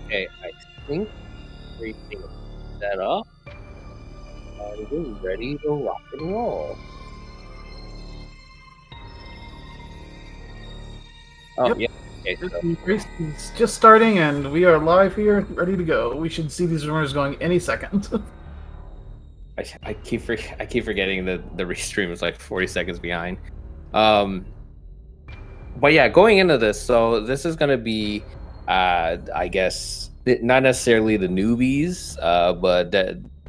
Okay, I think everything is set up. We're ready to rock and roll. Oh, Yep. yeah. Okay, so The race is just starting, and we are live here, ready to go. We should see these runners going any second. I keep forgetting that the restream is like 40 seconds behind. Um, but yeah, going into this, so this is gonna be, I guess, not necessarily the newbies, but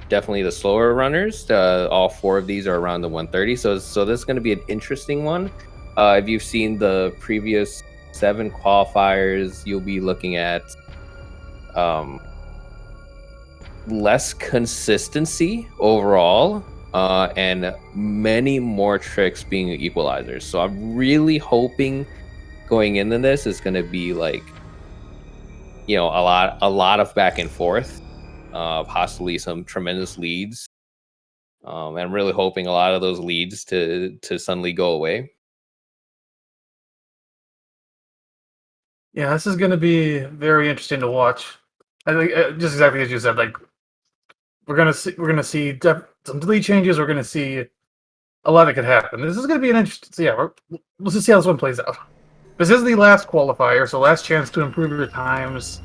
definitely the slower runners. All four of these are around the 130, so this is gonna be an interesting one. If you've seen the previous 7 qualifiers, you'll be looking at um less consistency overall, and many more tricks being equalizers. So I'm really hoping going into this is going to be like, a lot of back and forth, possibly some tremendous leads. And I'm really hoping a lot of those leads to suddenly go away. Yeah, this is going to be very interesting to watch. I think just exactly as you said. Like we're gonna see some delete changes. We're gonna see a lot that could happen. This is going to be an interesting. So yeah, let's just see how this one plays out. This is the last qualifier, so last chance to improve your times.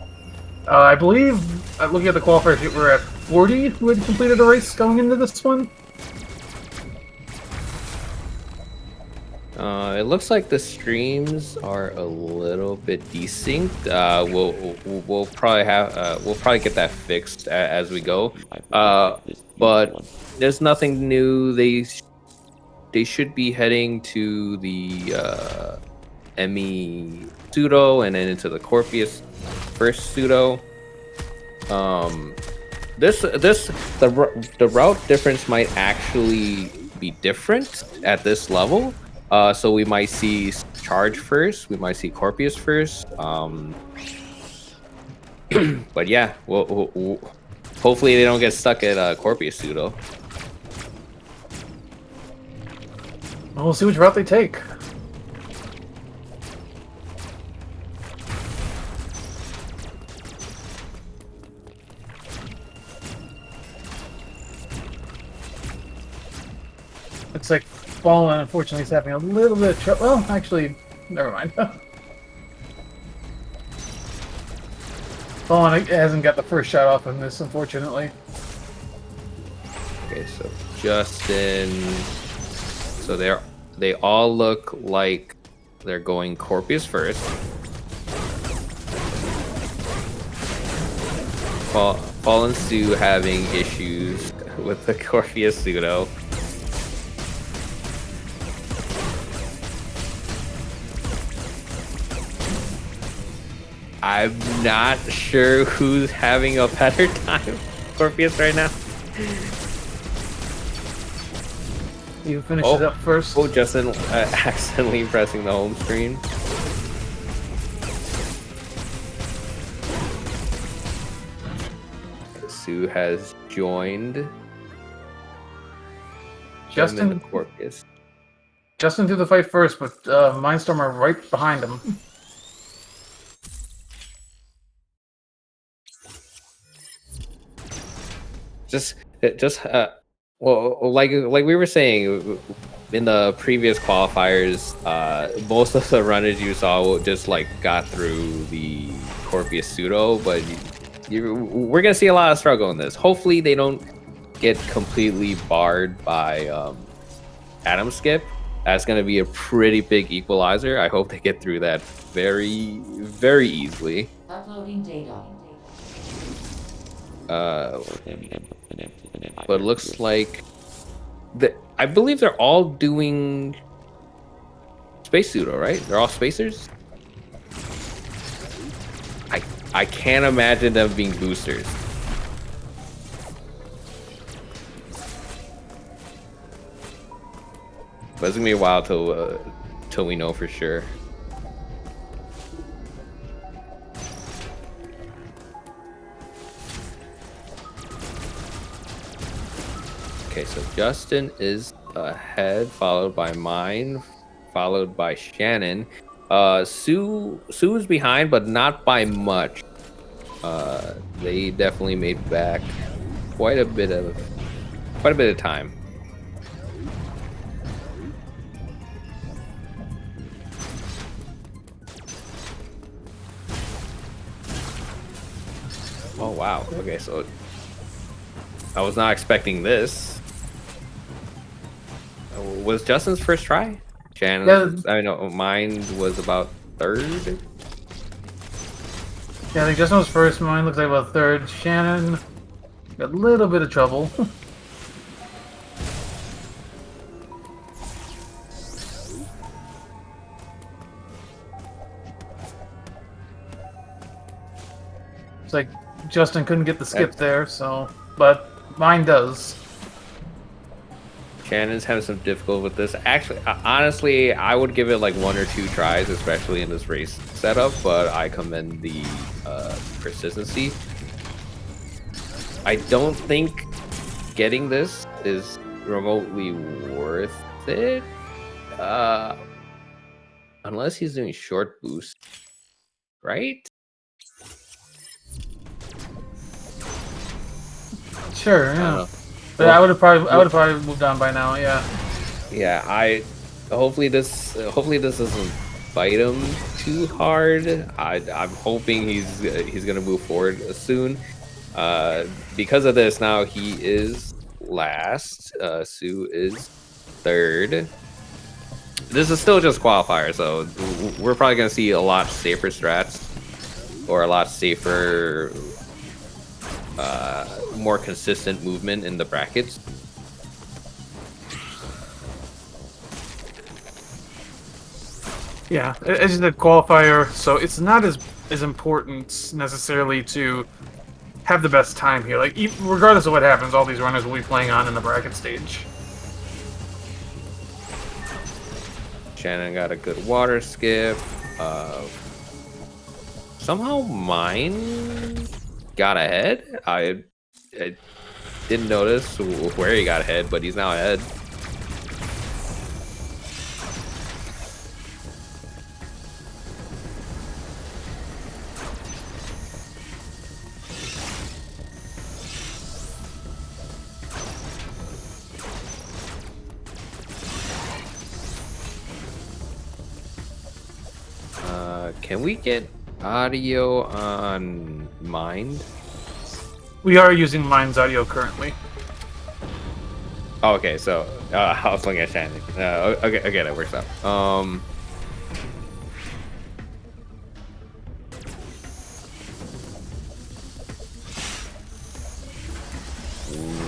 I believe, looking at the qualifier sheet, we're at 40 who had completed a race going into this one. It looks like the streams are a little bit desynced. We'll probably get that fixed as we go. But there's nothing new. They should be heading to the Emmy pseudo and then into the Corpheus first pseudo. The route difference might actually be different at this level. So we might see Charge first. We might see Corpheus first. But yeah, hopefully they don't get stuck at Corpheus pseudo. Well, we'll see which route they take. Looks like Fallen, unfortunately, is having a little bit of trouble. Well, actually, never mind. Fallen hasn't got the first shot off on this, unfortunately. Okay, so Justin. So they all look like they're going Corpheus first. Fallen Sue having issues with the Corpheus pseudo. I'm not sure who's having a better time, Corpheus, right now. You finishes up first. Oh, Justin accidentally pressing the home screen. Sue has joined. Justin Corpheus. Justin threw the fight first, but Mindstorm are right behind him. Well, like we were saying in the previous qualifiers, most of the runners you saw just like got through the Corpheus pseudo, but we're gonna see a lot of struggle in this. Hopefully they don't get completely barred by Atom Skip. That's gonna be a pretty big equalizer. I hope they get through that very, very easily. Uploading data. But it looks like I believe they're all doing space pseudo, right? They're all spacers. I can't imagine them being boosters. But it's gonna be a while till we know for sure. Okay, so Justin is ahead, followed by mine, followed by Shannon. Sue's behind, but not by much. They definitely made back quite a bit of time. Oh wow. Okay, so I was not expecting this. Was Justin's first try? Shannon's, I know mine was about third. Yeah, I think Justin was first. Mine looks like about third. Shannon got a little bit of trouble. It's like Justin couldn't get the skip there, so but mine does. Shannon's having some difficulty with this. Actually, honestly, I would give it like 1 or 2 tries, especially in this race setup, but I commend the persistency. I don't think getting this is remotely worth it. Unless he's doing short boost, right? Sure, yeah. But I would have probably moved on by now. Yeah. Yeah, hopefully this doesn't bite him too hard. I'm hoping he's gonna move forward soon. Because of this, now he is last. Sue is third. This is still just qualifier, so we're probably gonna see a lot safer strats or a lot safer, more consistent movement in the brackets. Yeah, it's the qualifier, so it's not as important necessarily to have the best time here. Like, regardless of what happens, all these runners will be playing on in the bracket stage. Shannon got a good water skip. Somehow mine got ahead. I didn't notice where he got ahead, but he's now ahead. Can we get audio on Mind? We are using Mind's audio currently. Oh, okay, so I was looking at Shannon. Okay, that works out.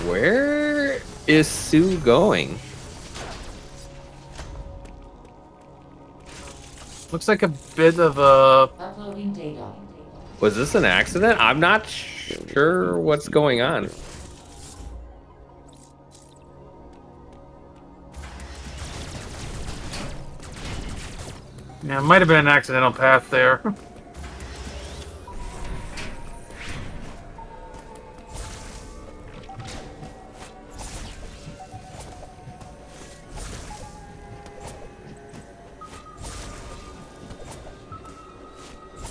Where is Sue going? Looks like a bit of a... Uploading data. Was this an accident? I'm not sure what's going on. Yeah, it might have been an accidental path there.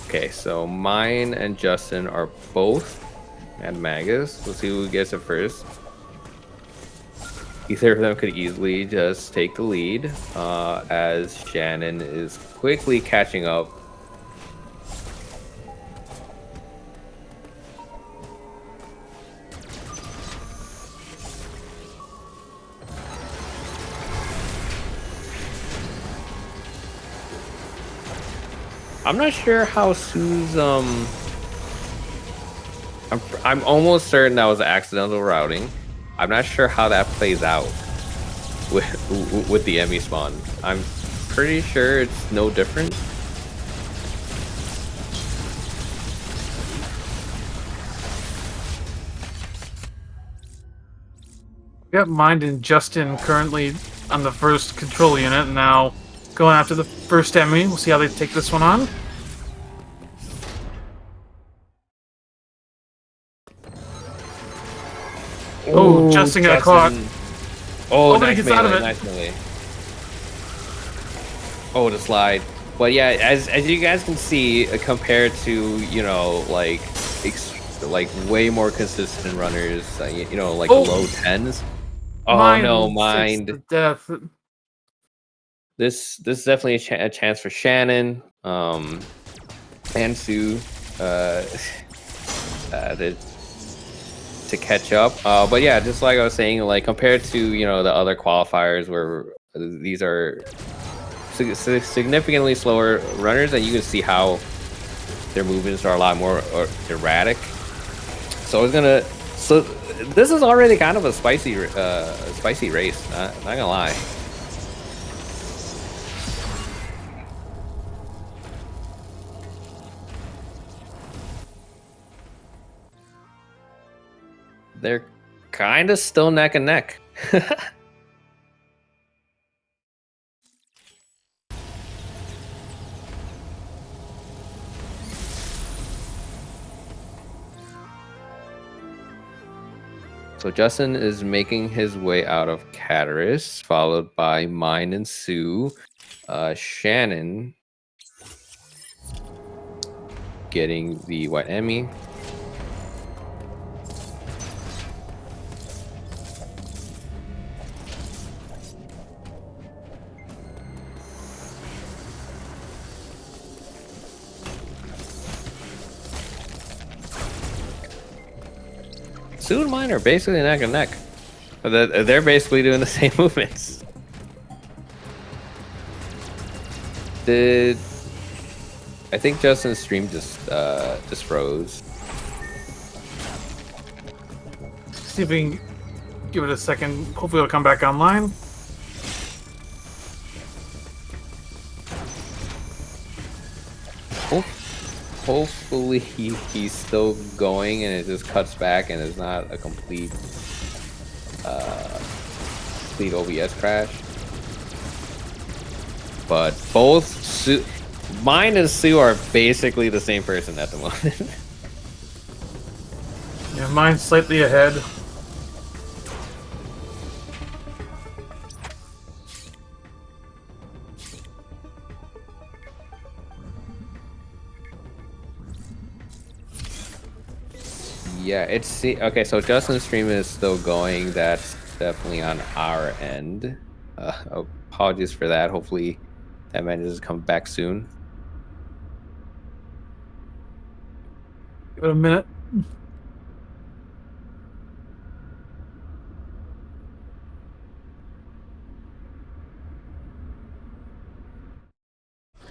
Okay, so mine and Justin are both at Magus. Let's see who gets it first. Either of them could easily just take the lead, as Shannon is quickly catching up. I'm not sure how Sue's I'm almost certain that was accidental routing. I'm not sure how that plays out with the Emmy spawn. I'm pretty sure it's no different. We got Mind and Justin currently on the first control unit, and now going after the first enemy. We'll see how they take this one on. Oh, Justin got caught. Oh, but he nice gets out of melee, it. nice melee. Oh, the slide. But yeah, as you guys can see, compared to, you know, like like way more consistent runners. You know, like Oh! low 10s. Oh Mine no, takes mind. the death. This is definitely a chance for Shannon, and Sue, to catch up. But yeah, just like I was saying, like compared to, you know, the other qualifiers where these are significantly slower runners, and you can see how their movements are a lot more erratic. So this is already kind of a spicy race. Not gonna lie. They're kind of still neck and neck. So Justin is making his way out of Cataris, followed by Mine and Sue. Shannon getting the white Emmy. Sue and Mine are basically neck and neck. They're basically doing the same movements. I think Justin's stream just froze. See if we can give it a second. Hopefully it'll come back online. Hopefully he's still going and it just cuts back and it's not a complete OBS crash. But both Mine and Sue are basically the same person at the moment. Yeah, mine's slightly ahead. Yeah, okay. So Justin's stream is still going. That's definitely on our end. Apologies for that. Hopefully that manages to come back soon. Give it a minute.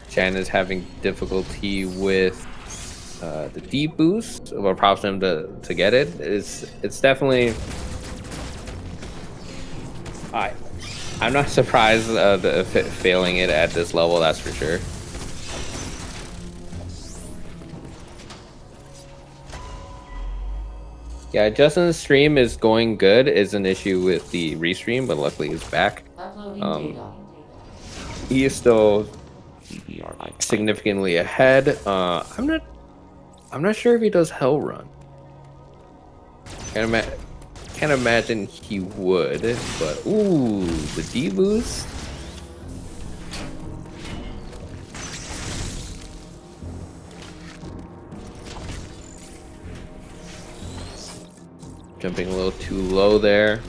Shannon is having difficulty with the D boost. Well, props to him to get it. It's definitely. I'm not surprised failing it at this level. That's for sure. Yeah, Justin's stream is going good. Is an issue with the restream, but luckily he's back. He is still significantly ahead. I'm not sure if he does Hell Run. Can't imagine he would, but ooh, the D boost. Jumping a little too low there.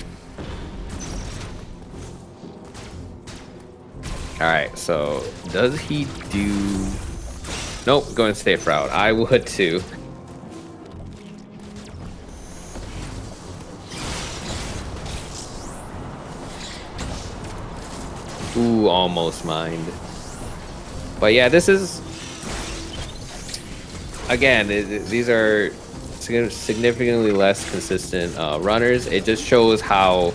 All right, so does he do? Nope, going safe route. I would too. Ooh, almost mined. But yeah, this is again. These are significantly less consistent runners. It just shows how.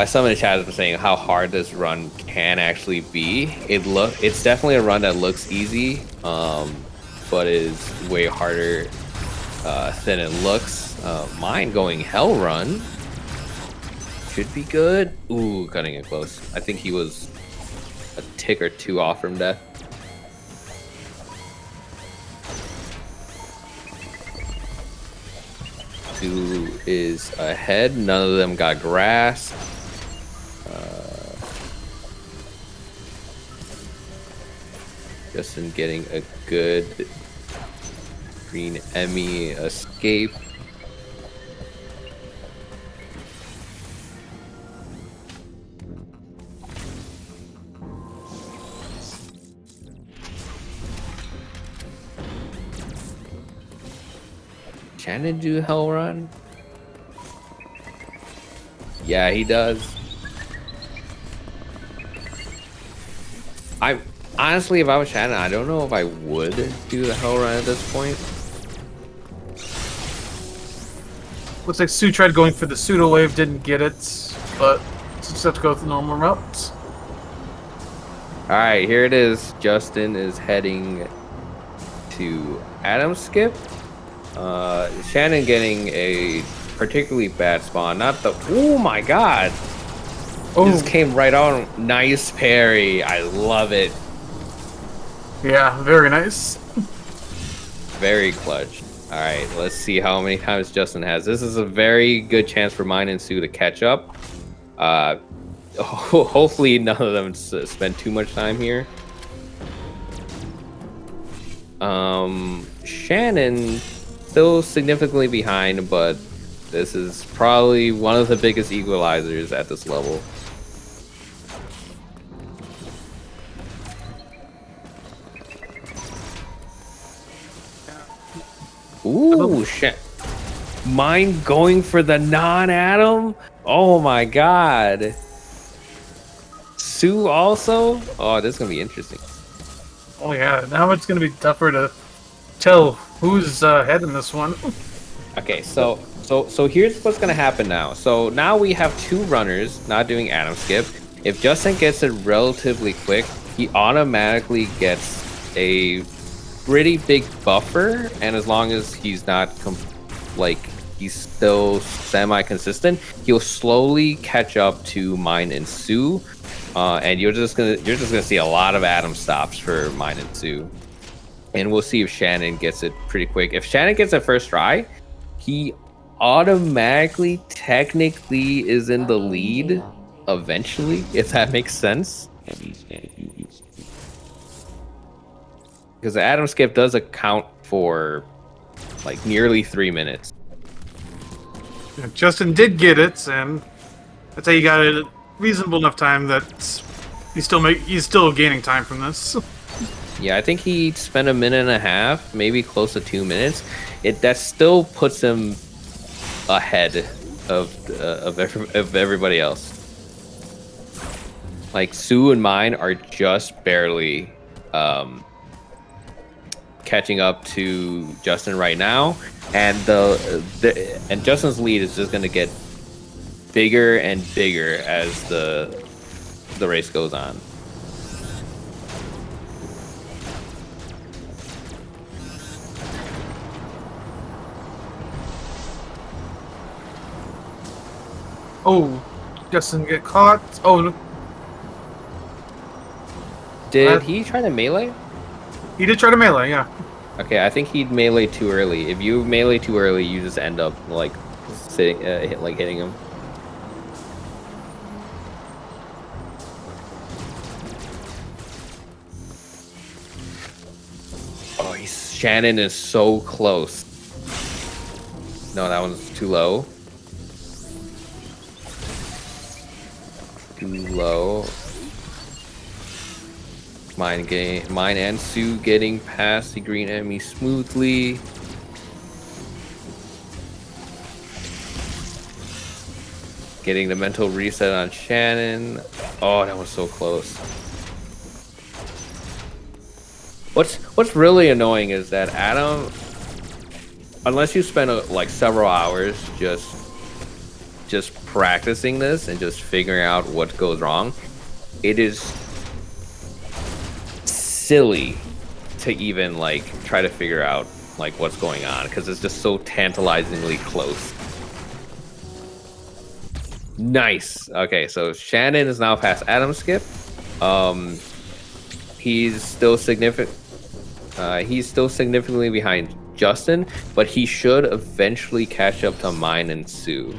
Some in the chat have been saying how hard this run can actually be. It's definitely a run that looks easy, but is way harder than it looks. Mine going Hell Run should be good. Ooh, cutting it close. I think he was a tick or two off from death. Two is ahead. None of them got grass. Justin getting a good green Emmy escape. Shannon do hell run? Yeah, he does. I honestly, if I was Shannon, I don't know if I would do the hell run at this point. Looks like Sue tried going for the pseudo wave, didn't get it, but just have to go with the normal route. All right, here it is. Justin is heading to Adam skip. Shannon getting a particularly bad spawn. Not the. Oh my god! Oh, This came right on. Nice parry. I love it. yeah, very nice. Very clutch. All right, let's see how many times Justin has. This is a very good chance for mine and Sue to catch up. Hopefully none of them spend too much time here. Shannon still significantly behind, but this is probably one of the biggest equalizers at this level. Ooh, shit. Mine going for the non-Adam? Oh my god. Sue also? Oh, this is gonna be interesting. Oh yeah, now it's gonna be tougher to tell who's ahead in this one. Okay, so here's what's gonna happen now. So now we have two runners not doing Adam skip. If Justin gets it relatively quick, he automatically gets a pretty big buffer, and as long as he's not he's still semi-consistent, he'll slowly catch up to mine and Sue, and you're just gonna see a lot of Adam stops for mine and Sue, and we'll see if Shannon gets it pretty quick. If Shannon gets it first try, he automatically, technically, is in the lead eventually, if that makes sense. Because the Adam skip does account for like nearly 3 minutes. Yeah, Justin did get it, and I'd say he got it at reasonable enough time that he's still gaining time from this. Yeah, I think he spent 1.5 minutes, maybe close to 2 minutes. That still puts him ahead of everybody else. Like Sue and mine are just barely catching up to Justin right now, and and Justin's lead is just gonna get bigger and bigger as the race goes on. Oh, Justin get caught. Oh, no. Did he try to melee? He did try to melee, yeah. Okay, I think he'd melee too early. If you melee too early, you just end up like sitting, hitting him. Oh, Shannon is so close. No, that one's too low. Too low. Mine and Sue getting past the green enemy smoothly. Getting the mental reset on Shannon. Oh, that was so close. What's really annoying is that Adam, unless you spend like several hours just practicing this and just figuring out what goes wrong, it is silly to even like try to figure out like what's going on, because it's just so tantalizingly close. Nice. Okay, so Shannon is now past Adam skip. He's still significantly behind Justin, but he should eventually catch up to mine and Sue.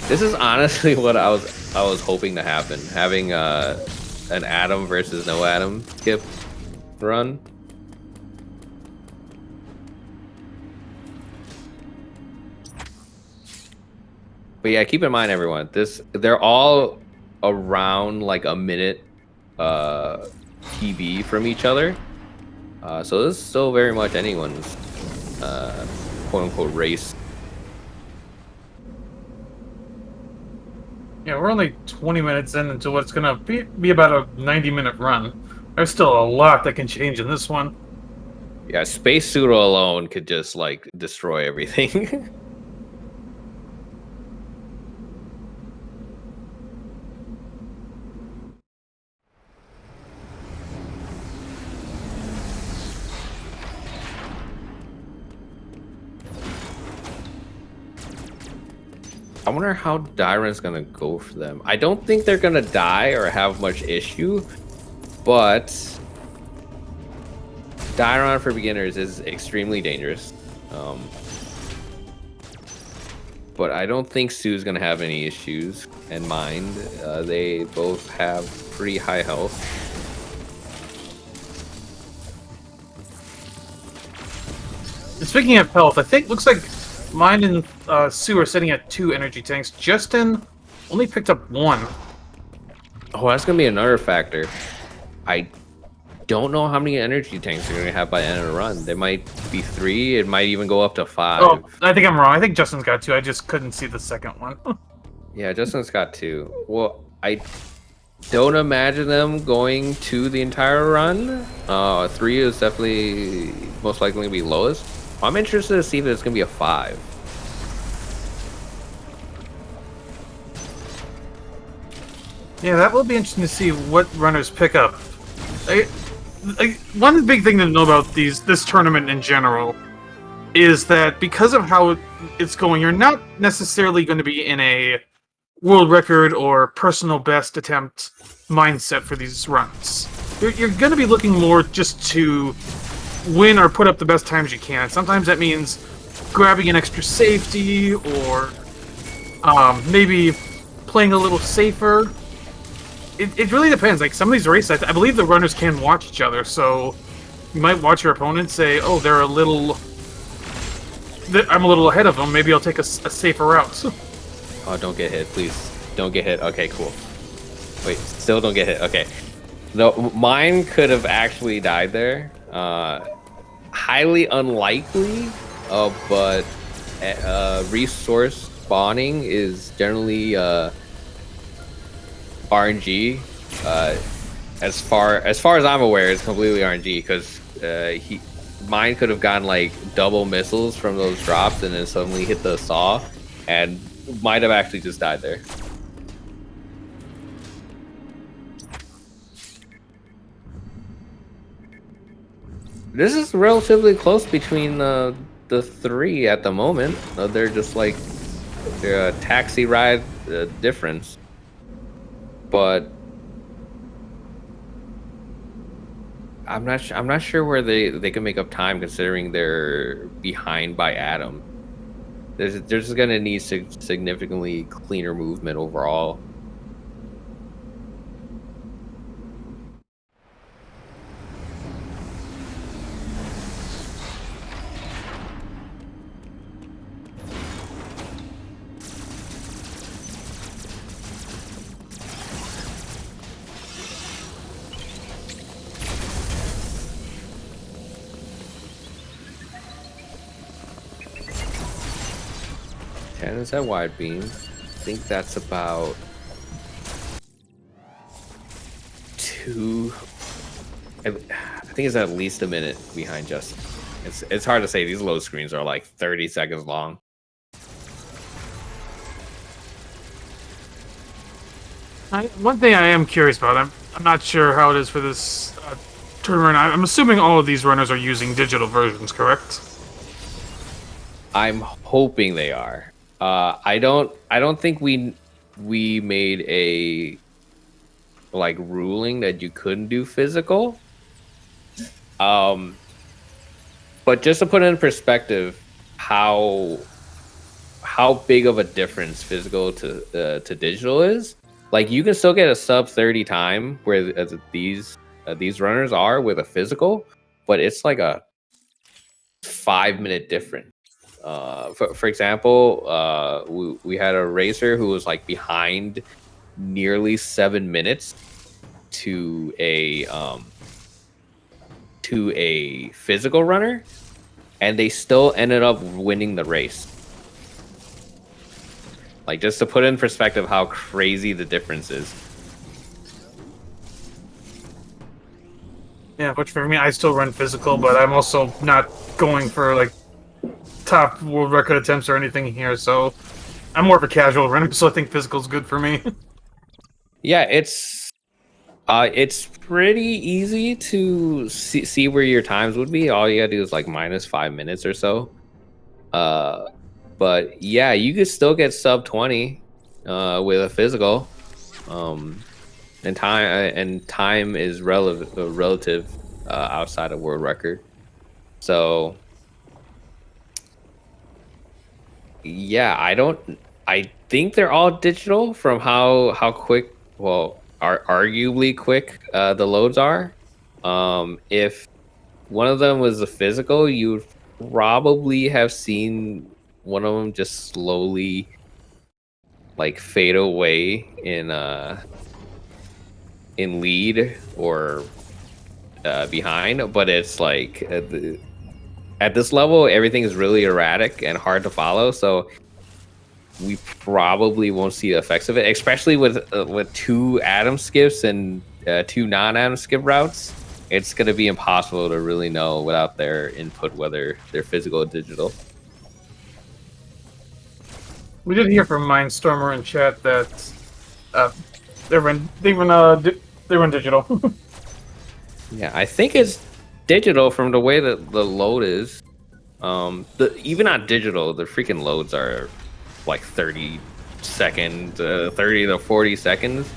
This is honestly what I was hoping to happen. Having an Adam versus no Adam skip run. But yeah, keep in mind, everyone, they're all around like a minute PB from each other. So this is still very much anyone's quote unquote race. Yeah, we're only 20 minutes into what's gonna be about a 90-minute run. There's still a lot that can change in this one. Yeah, Space Pseudo alone could just like destroy everything. I wonder how Dyron's gonna go for them. I don't think they're gonna die or have much issue, but Dyron for beginners is extremely dangerous. But I don't think Sue's gonna have any issues in mind. They both have pretty high health. Speaking of health, I think looks like mine and Sue are sitting at 2 energy tanks. Justin only picked up 1. Oh, that's gonna be another factor. I don't know how many energy tanks they're gonna have by the end of the run. They might be 3. It might even go up to 5. Oh, I think I'm wrong. I think Justin's got 2. I just couldn't see the second one. Yeah, Justin's got 2. Well, I don't imagine them going to the entire run. 3 is definitely most likely to be lowest. I'm interested to see if it's gonna be a 5. Yeah, that will be interesting to see what runners pick up. One big thing to know about this tournament in general is that because of how it's going, you're not necessarily going to be in a world record or personal best attempt mindset for these runs. You're going to be looking more just to win or put up the best times you can. Sometimes that means grabbing an extra safety or maybe playing a little safer. It really depends. Like some of these races, I believe the runners can watch each other, so you might watch your opponent say, "Oh, I'm a little ahead of them. Maybe I'll take a safer route." Oh, don't get hit, please. Don't get hit. Okay, cool. Wait, still don't get hit. Okay. No, mine could have actually died there. Highly unlikely, but resource spawning is generally RNG. As far as I'm aware, it's completely RNG because mine could have gotten like double missiles from those drops and then suddenly hit the saw and might have actually just died there. This is relatively close between the 3 at the moment. They're just like they're a taxi ride difference. But I'm not sure where they can make up time considering they're behind by Adam. There's just gonna need significantly cleaner movement overall. Cannons at wide beam. I think that's about 2. I think it's at least a minute behind Justin. It's hard to say. These load screens are like 30 seconds long. One thing I am curious about, I'm not sure how it is for this tournament. I'm assuming all of these runners are using digital versions, correct? I'm hoping they are. I don't think we made a like ruling that you couldn't do physical. But just to put it in perspective, how how big of a difference physical to digital is. Like you can still get a sub 30 time where these runners are with a physical, but it's like a 5-minute difference. For example, we had a racer who was like behind nearly 7 minutes to a physical runner, and they still ended up winning the race. Like, just to put in perspective how crazy the difference is. Yeah, which for me, I still run physical, but I'm also not going for like top world record attempts or anything here, so I'm more of a casual runner, so I think physical's good for me. Yeah, it's pretty easy to see where your times would be. All you gotta do is like minus 5 minutes or so. But yeah, you could still get sub 20 with a physical. And time is relative outside of world record. So yeah, I think they're all digital from how quick, well, are arguably quick the loads are. If one of them was a physical, you would probably have seen one of them just slowly like fade away in lead or behind. But it's like at this level, everything is really erratic and hard to follow. So we probably won't see the effects of it, especially with 2 atom skips and 2 non-atom skip routes. It's going to be impossible to really know without their input whether they're physical or digital. We did hear from Mindstormer in chat that they run digital. Yeah, I think it's digital from the way that the load is. Even not digital, the freaking loads are like 30 seconds, 30 to 40 seconds.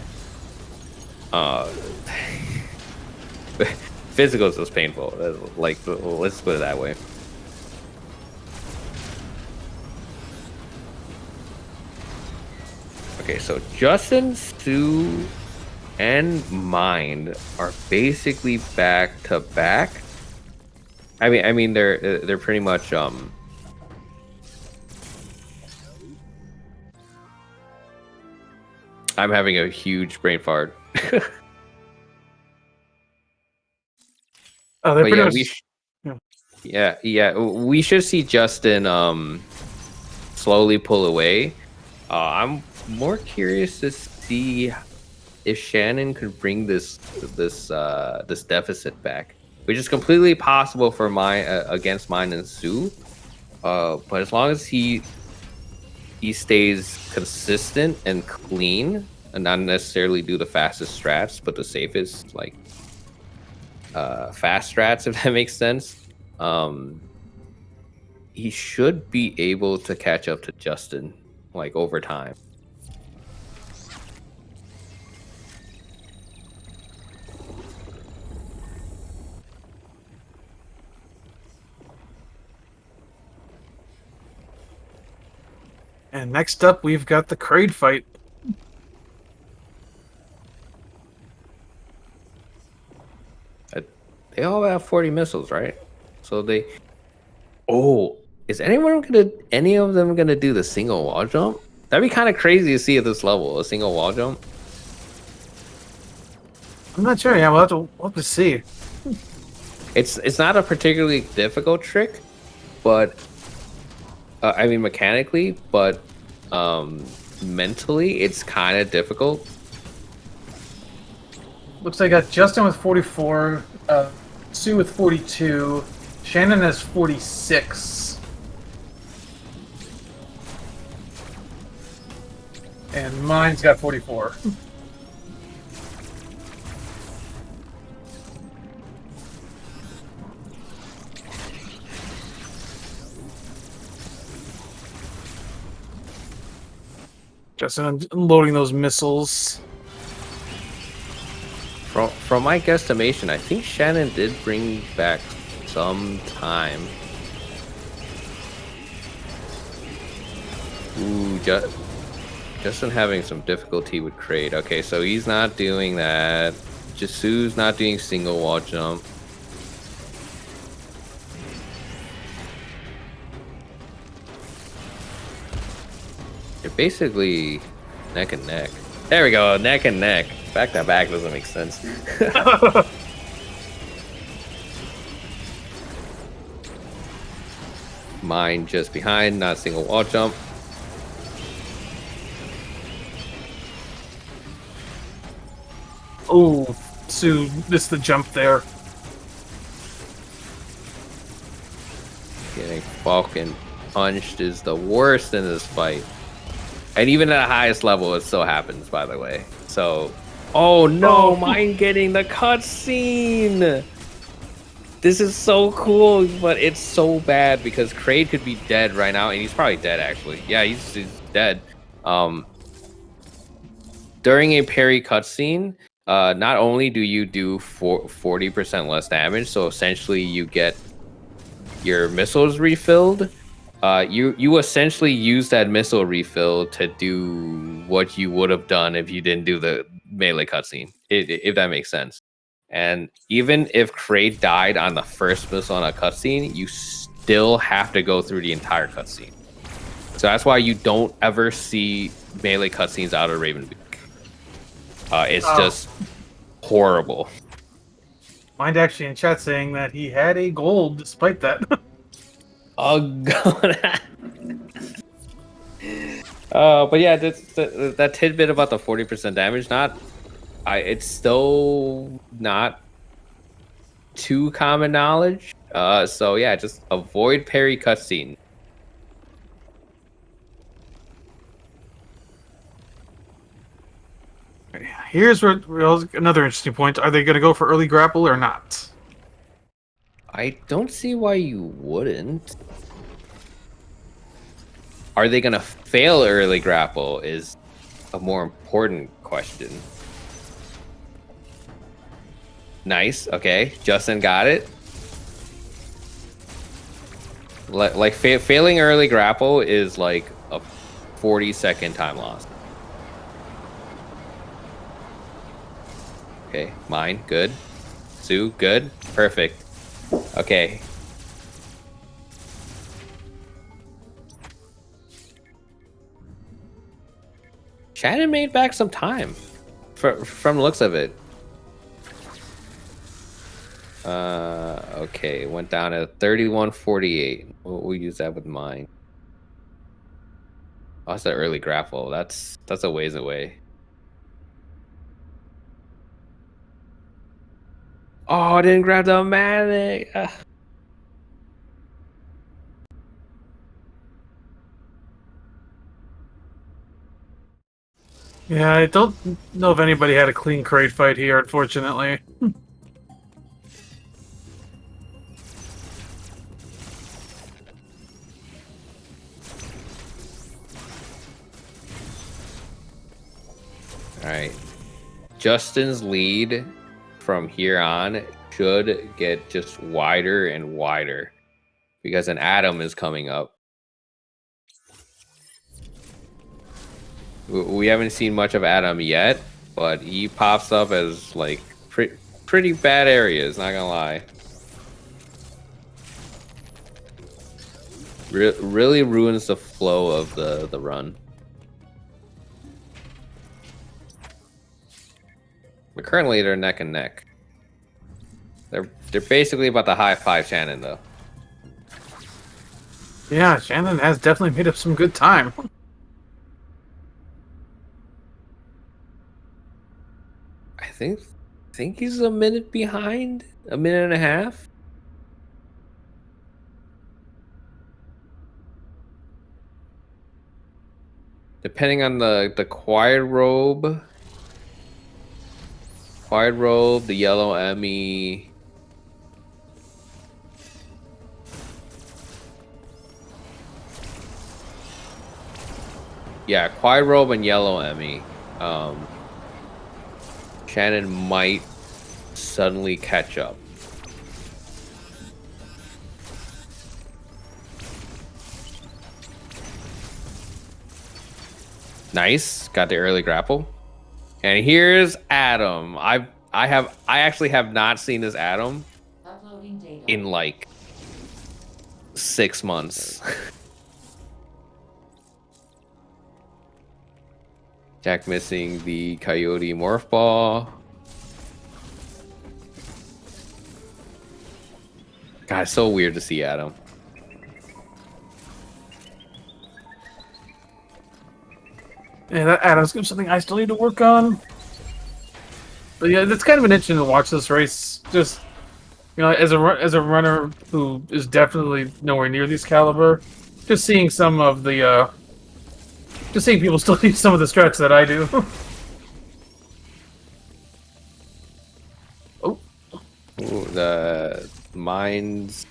Physical is just painful. Like, let's put it that way. Okay, so Justin, Stu, and Mind are basically back to back. I mean, they're pretty much I'm having a huge brain fart. Oh, they're But pretty yeah, we should see Justin slowly pull away. I'm more curious to see if Shannon could bring this deficit back, which is completely possible for against mine and Sue. But as long as he stays consistent and clean, and not necessarily do the fastest strats, but the safest, like fast strats, if that makes sense. He should be able to catch up to Justin, like, over time. And next up, we've got the Kraid fight. They all have 40 missiles, right? So they... Oh, is any of them gonna do the single wall jump? That'd be kind of crazy to see at this level, a single wall jump. I'm not sure. Yeah, we'll have to see. It's not a particularly difficult trick, but I mean mechanically, but mentally it's kind of difficult. Looks like I got Justin with 44, Sue with 42, Shannon has 46, and mine's got 44. Justin unloading those missiles. From my guesstimation, I think Shannon did bring back some time. Ooh, Justin having some difficulty with Kraid. Okay, so he's not doing that. Jisu's not doing single wall jump. They're basically neck and neck. There we go, neck and neck. Back to back doesn't make sense. Mine just behind, not single wall jump. Oh, Sue missed the jump there. Getting Falcon punched is the worst in this fight. And even at the highest level, it still happens, by the way. So, oh no, mine getting the cutscene. This is so cool, but it's so bad because Kraid could be dead right now, and he's probably dead actually. Yeah, he's dead. During a parry cutscene, not only do you do 40% less damage, so essentially you get your missiles refilled. You essentially use that missile refill to do what you would have done if you didn't do the melee cutscene, if that makes sense. And even if Kraid died on the first missile on a cutscene, you still have to go through the entire cutscene. So that's why you don't ever see melee cutscenes out of Raven Beak. It's just horrible. Mind actually in chat saying that he had a gold despite that. Oh god. But yeah, that tidbit about the 40% damage, it's still not too common knowledge. So yeah, just avoid parry cutscene. Here's where another interesting point. Are they going to go for early grapple or not? I don't see why you wouldn't. Are they going to fail early grapple is a more important question. Nice. Okay. Justin got it. Like failing early grapple is like a 40-second time loss. Okay, mine, good. Sue, good. Perfect. Okay. Shannon made back some time from the looks of it. Okay, went down to 31:48. We'll use that with mine. Oh, that's an early grapple. That's a ways away. Oh, I didn't grab the manic. Yeah, I don't know if anybody had a clean Kraid fight here, unfortunately. All right. Justin's lead from here on should get just wider and wider because an Adam is coming up. We haven't seen much of Adam yet, but he pops up as like pretty bad areas, not gonna lie. Really ruins the flow of the run. But currently they're neck and neck. They're basically about the high five Shannon though. Yeah, Shannon has definitely made up some good time. I think he's a minute behind, a minute and a half. Depending on the quiet robe. Quiet robe, the yellow Emmy. Yeah, quiet robe and yellow Emmy. Shannon might suddenly catch up. Nice, got the early grapple. And here's Adam. I actually have not seen this Adam in like 6 months. Jack missing the Coyote Morph Ball. God, it's so weird to see Adam. Yeah, that Adam's something I still need to work on. But yeah, it's kind of an interesting to watch this race. Just as a runner who is definitely nowhere near these caliber, just seeing some of the just seeing people still use some of the strats that I do. Oh, Ooh, the mine's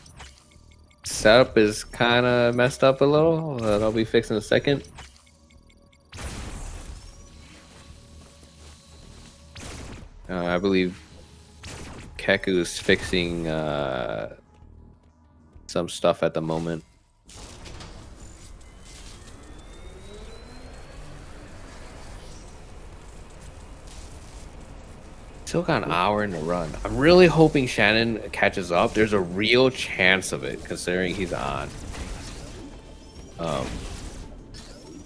setup is kind of messed up a little. That'll be fixed in a second. I believe Keku's fixing some stuff at the moment. Still got an hour in the run. I'm really hoping Shannon catches up. There's a real chance of it, considering he's on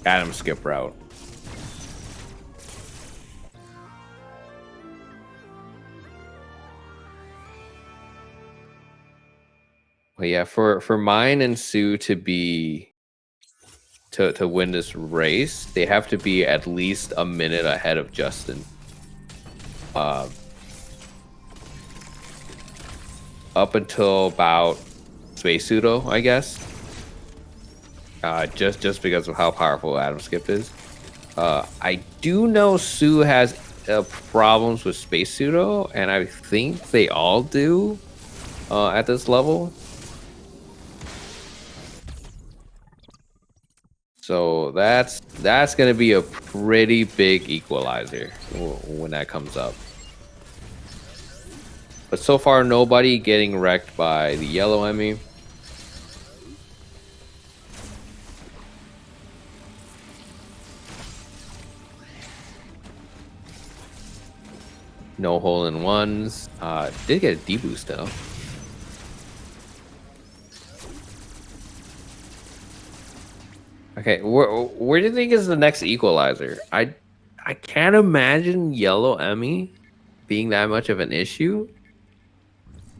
Adam's skip route. But yeah, for mine and Sue to be to win this race, they have to be at least a minute ahead of Justin. Up until about Space Pseudo, I guess. Just because of how powerful Adam Skip is. I do know Sue has problems with Space Pseudo, and I think they all do at this level. So that's gonna be a pretty big equalizer when that comes up. But so far, nobody getting wrecked by the yellow Emmy. No hole-in-ones. Did get a D-boost though. Okay, where do you think is the next equalizer? I can't imagine yellow Emmy being that much of an issue.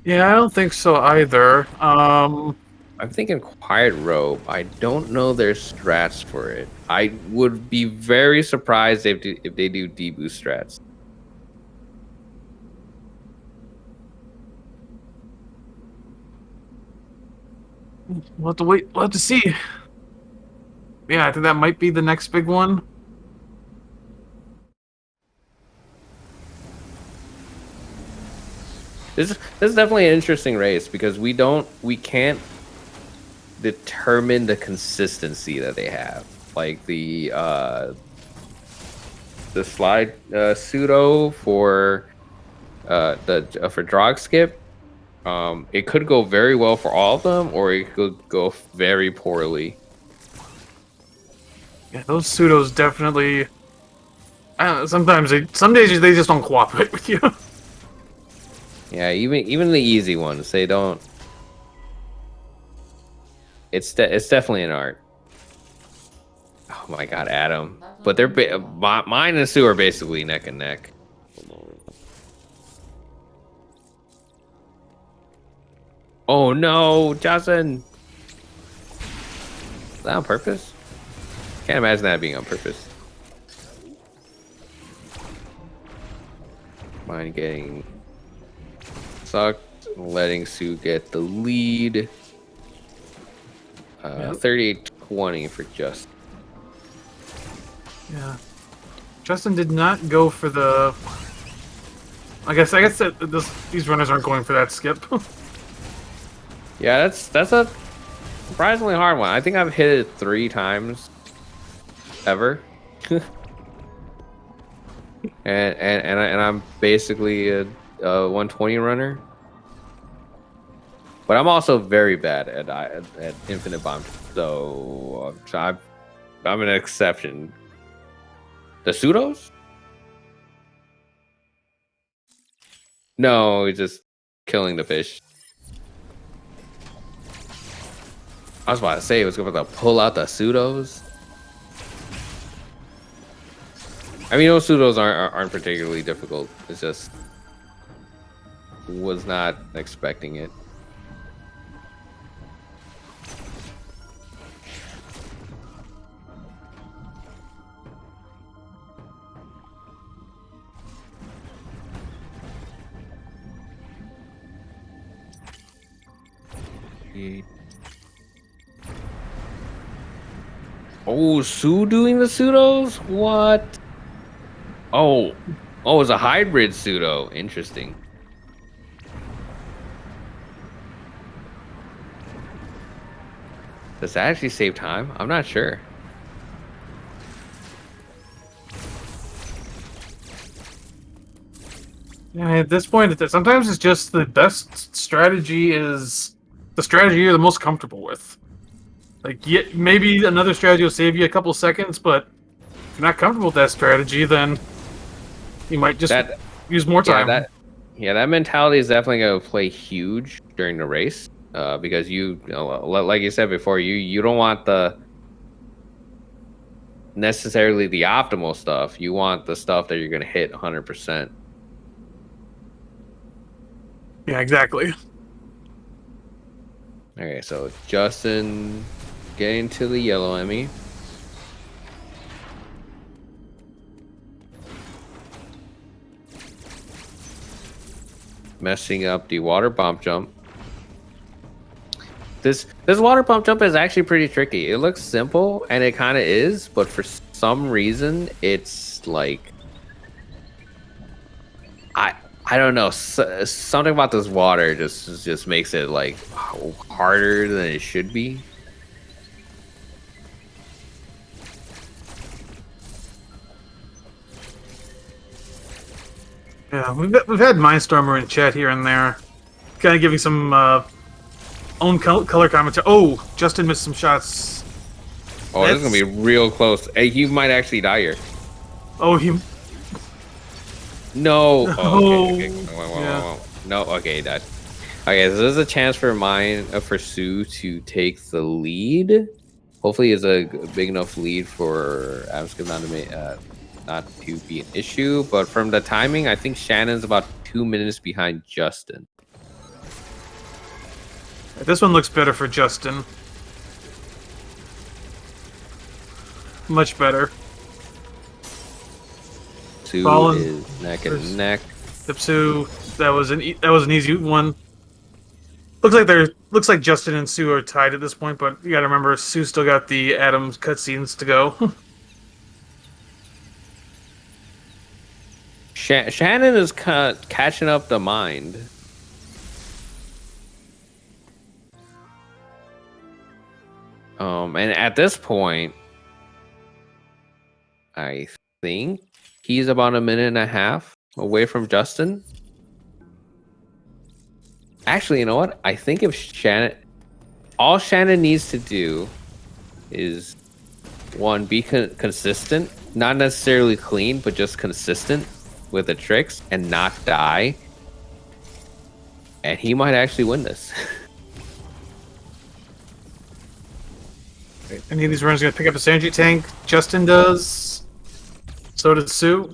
yeah, I don't think so either. I'm thinking Quiet Robe. I don't know their strats for it. I would be very surprised if they do D-boost strats. We'll have to wait. We'll have to see. Yeah, I think that might be the next big one. This is definitely an interesting race because we can't determine the consistency that they have. Like the slide pseudo for for drog skip. It could go very well for all of them, or it could go very poorly. Yeah, those pseudos definitely. Some days they just don't cooperate with you. Yeah, even the easy ones, they don't. It's definitely an art. Oh my god, Adam! But they're mine and Sue are basically neck and neck. Oh no, Justin! Is that on purpose? Can't imagine that being on purpose. Mine getting sucked, letting Sue get the lead. 38-20 for Justin. Yeah, Justin did not go for the. I guess that these runners aren't going for that skip. Yeah, that's a surprisingly hard one. I think I've hit it 3 times ever. and I'm basically a 120 runner. But I'm also very bad at infinite bomb, so I'm an exception. The pseudos? No, he's just killing the fish. I was about to say, it was about to pull out the pseudos. I mean, those pseudos aren't particularly difficult. It's just was not expecting it. Oh, Sue doing the pseudos? What? Oh, it's a hybrid pseudo. Interesting. Does that actually save time? I'm not sure. Yeah, at this point, sometimes it's just the best strategy is the strategy you're the most comfortable with. Like, yeah, maybe another strategy will save you a couple seconds, but if you're not comfortable with that strategy, then you might just use more time. That mentality is definitely going to play huge during the race, because you know, like you said before, you don't want necessarily the optimal stuff. You want the stuff that you're going to hit 100%. Yeah, exactly. Okay, so Justin getting to the yellow Emmy. Messing up the water bump jump. This water bump jump is actually pretty tricky. It looks simple, and it kind of is, but for some reason, it's like I don't know. Something about this water just makes it like harder than it should be. Yeah, we've had Mindstormer in chat here and there, kind of giving some own color commentary. Oh, Justin missed some shots. Oh, this is gonna be real close. Hey, he might actually die here. Oh, he. No. Oh, okay. Yeah. No. Okay, that. Okay, so there's a chance for Sue to take the lead. Hopefully, it's a big enough lead for Abscom not to be an issue. But from the timing, I think Shannon's about 2 minutes behind Justin. This one looks better for Justin. Much better. Sue is neck and neck. Sue, that was an easy one. Looks like Justin and Sue are tied at this point, but you got to remember Sue still got the Adams cutscenes to go. Shannon is catching up the mind. And at this point, I think he's about 1.5 minutes away from Justin. Actually, you know what? I think if all Shannon needs to do is, one, be consistent, not necessarily clean, but just consistent with the tricks and not die. And he might actually win this. Any of these runners going to pick up a synergy tank? Justin does. So does Sue.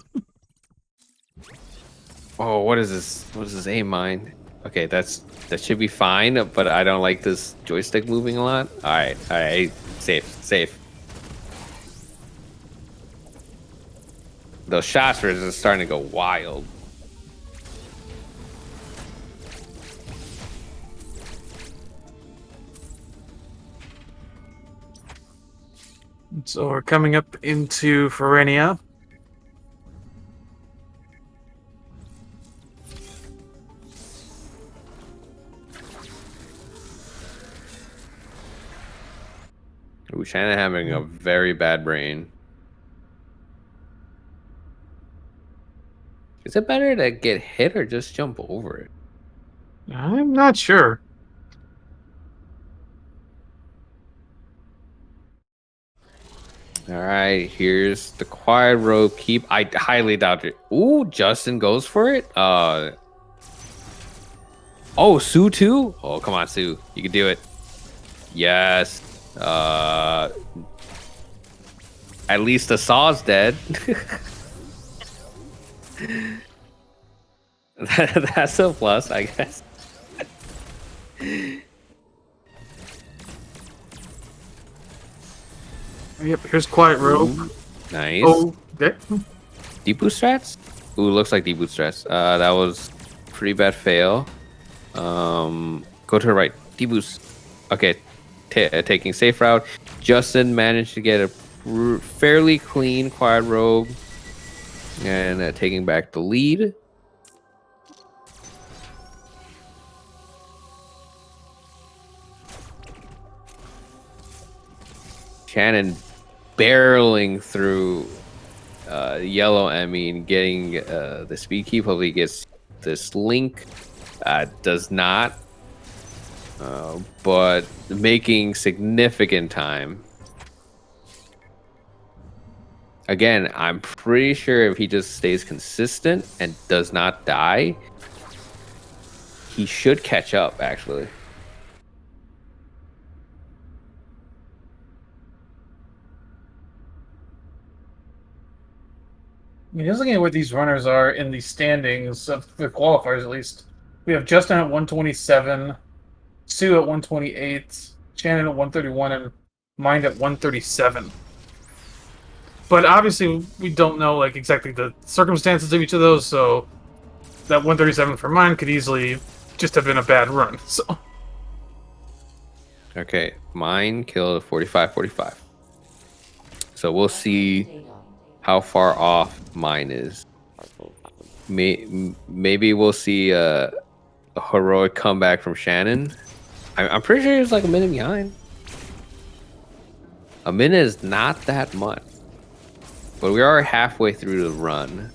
Oh, what is this? What is this aim mine? Okay, that should be fine, but I don't like this joystick moving a lot. All right, safe. Those shots were just starting to go wild. So we're coming up into Ferenia. Ooh, Shannon having a very bad brain. Is it better to get hit or just jump over it? I'm not sure. All right, here's the quiet rope keep. I highly doubt it. Ooh, Justin goes for it. Oh, Sue too? Oh, come on, Sue. You can do it. Yes. At least the saw's dead. That's a plus, I guess. Yep, here's quiet rope. Ooh, nice. Oh, there. Deep boost strats? Ooh, looks like deep boost strats. That was pretty bad fail. Go to the right. Deep boost. Okay, taking safe route. Justin managed to get a fairly clean quad robe and taking back the lead. Shannon barreling through yellow Emmy and getting the speed keep. Hopefully he gets this link. Does not. But making significant time. Again, I'm pretty sure if he just stays consistent and does not die, he should catch up, actually. I mean, just looking at where these runners are in the standings of the qualifiers, at least, we have Justin at 127, Sue at 128, Shannon at 131, and Mind at 137. But obviously, we don't know like exactly the circumstances of each of those, so that 137 for Mind could easily just have been a bad run. So Okay, mine killed 45-45. So we'll see how far off mine is. Maybe we'll see a heroic comeback from Shannon. I'm pretty sure he's like a minute behind. A minute is not that much. But we are halfway through the run.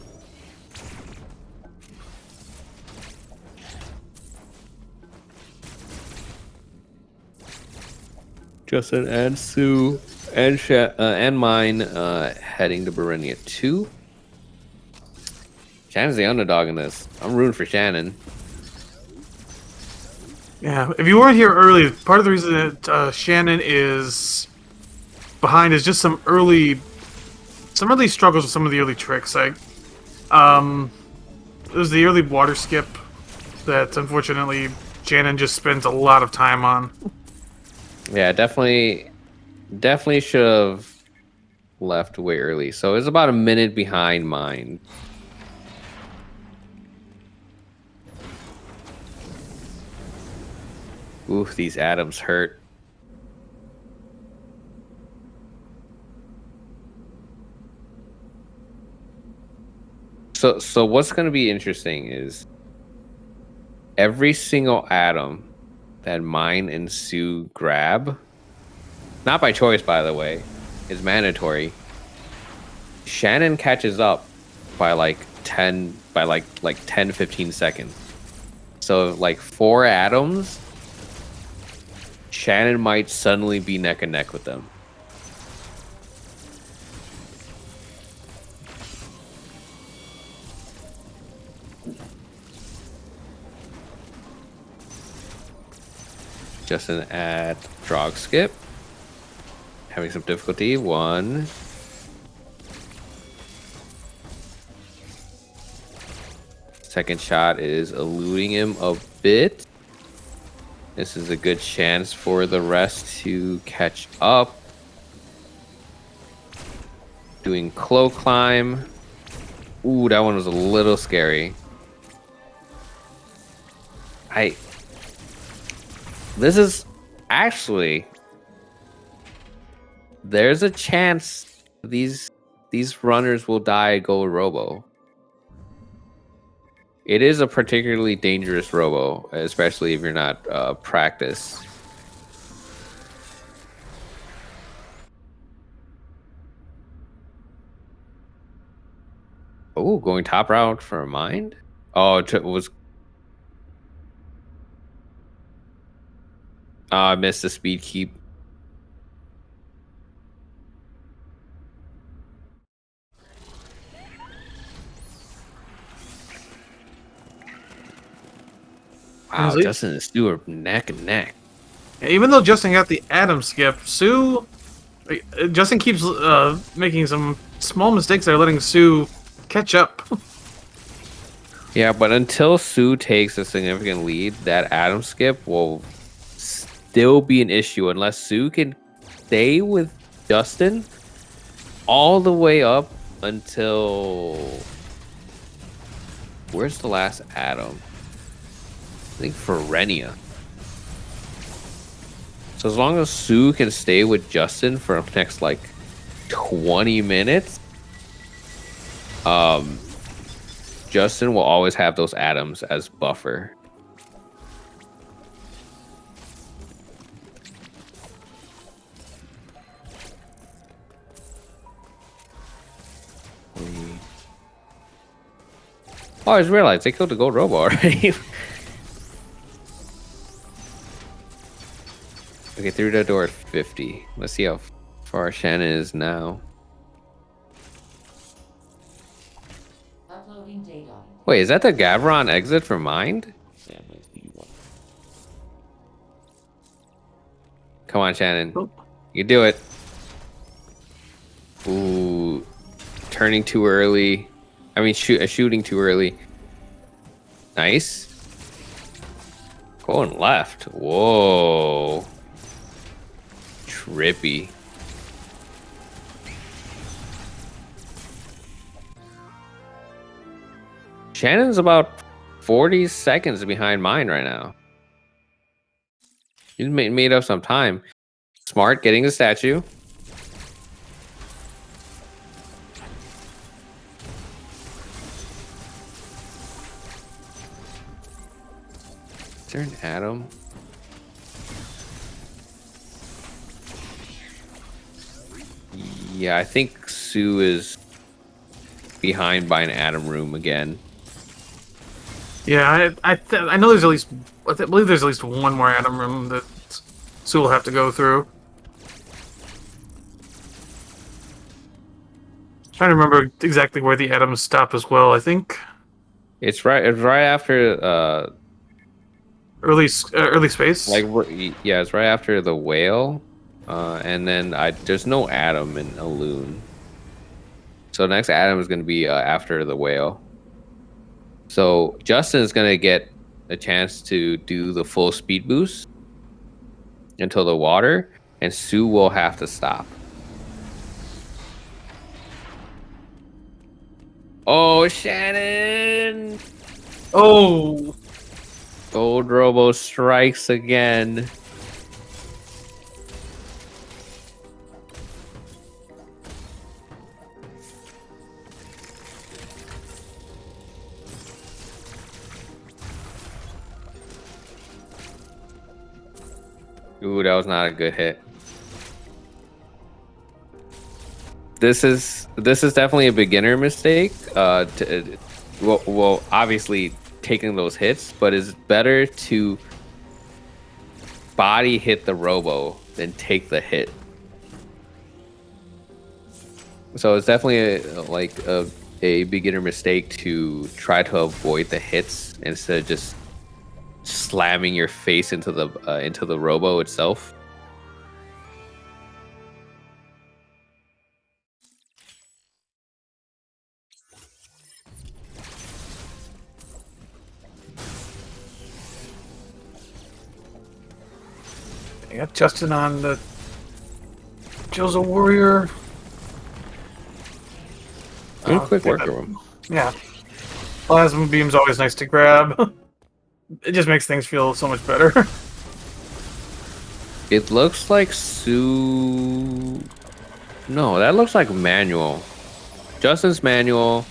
Justin and Sue and mine heading to Berenia 2. Shannon's the underdog in this. I'm rooting for Shannon. yeah, if you weren't here early, part of the reason that Shannon is behind is just some early struggles with some of the early tricks. Like, it was the early water skip that unfortunately Shannon just spent a lot of time on. Yeah, definitely should have left way early. So it's about a minute behind mine. Oof, these atoms hurt. So what's going to be interesting is every single atom that mine and Sue grab, not by choice, by the way, is mandatory. Shannon catches up by like 10 15 seconds. So like 4 atoms, Shannon might suddenly be neck and neck with them. Justin at drog skip. Having some difficulty. 1. Second shot is eluding him a bit. This is a good chance for the rest to catch up. Doing cloak climb. Ooh, that one was a little scary. This is actually, there's a chance these runners will die Gold Robo. It is a particularly dangerous Robo, especially if you're not practiced. Oh, going top route for a mind? Oh, it was. I missed the speed keep. Wow, Justin and Stu are neck and neck. Even though Justin got the Adam skip, Justin keeps making some small mistakes that are letting Sue catch up. Yeah, but until Sue takes a significant lead, that Adam skip will still be an issue unless Sue can stay with Justin all the way up until... Where's the last Adam? I think Ferenia. So as long as Sue can stay with Justin for the next like 20 minutes, Justin will always have those atoms as buffer. Oh, I just realized they killed the gold robo already. Okay, through the door at 50. Let's see how far Shannon is now. Uploading data. Wait, is that the Gavron exit for Mind? Come on, Shannon. Oh. You can do it. Ooh. Turning too early. I mean, shooting too early. Nice. Going left. Whoa. Trippy. Shannon's about 40 seconds behind mine right now. He's made up some time. Smart, getting the statue. Is there an Atom? Yeah, I think Sue is behind by an Atom room again. Yeah, I know there's at least... I believe there's at least one more Atom room that Sue will have to go through. Trying to remember exactly where the Atoms stop as well, I think. It's right after Early space? like yeah, it's right after the whale. And then there's no Atom in Aloon. So next Atom is going to be after the whale. So Justin is going to get a chance to do the full speed boost until the water, and Sue will have to stop. Oh, Shannon! Oh! Gold Robo strikes again. Ooh, that was not a good hit. This is definitely a beginner mistake. Well, obviously taking those hits, but it's better to body hit the robo than take the hit. So it's definitely a beginner mistake to try to avoid the hits instead of just slamming your face into the robo itself. I got Justin on the Joe's a warrior. Good quick worker room. Yeah. Plasma beam's always nice to grab. It just makes things feel so much better. It looks like Sue. No, that looks like manual. Justin's manual.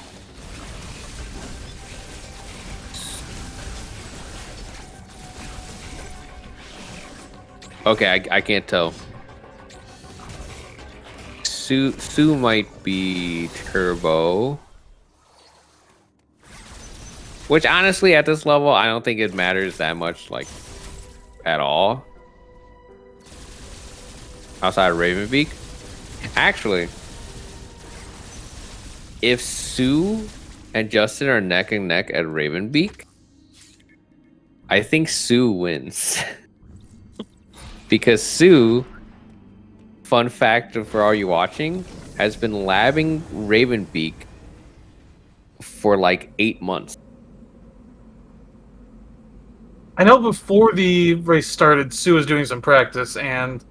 Okay, I can't tell. Sue might be turbo. Which honestly, at this level, I don't think it matters that much, like, at all. Outside of Raven Beak. Actually, if Sue and Justin are neck and neck at Raven Beak, I think Sue wins. Because Sue, fun fact for all you watching, has been labbing Raven Beak for like 8 months. I know before the race started, Sue was doing some practice and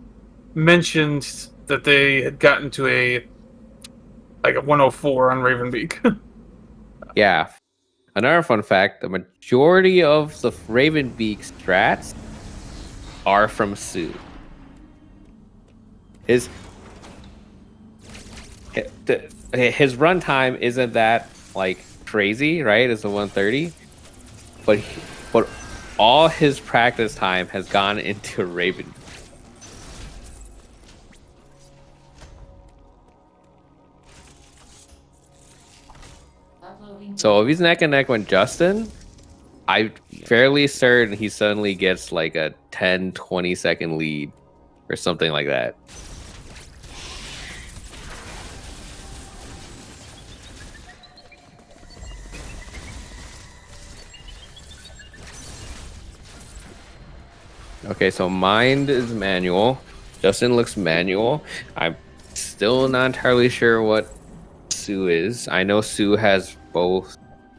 mentioned that they had gotten to a 104 on Raven Beak. Yeah. Another fun fact, the majority of the Raven Beak strats are from Sue. His runtime isn't that like crazy, right? It's a 130, but all his practice time has gone into Raven. So if he's neck and neck with Justin, I'm fairly certain he suddenly gets like a 10-20 second lead or something like that. Okay, so mind is manual. Justin looks manual. I'm still not entirely sure what Sue is. I know Sue has both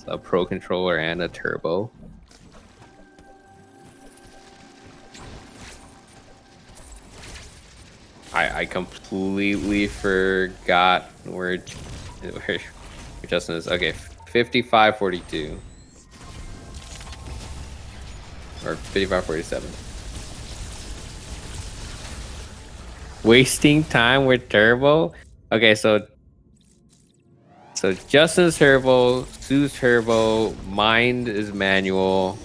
a pro controller and a turbo. I completely forgot where Justin is. Okay, 55-42. Or 55-47. Wasting time with turbo? Okay, so Justin's turbo, Sue's turbo, mind is manual.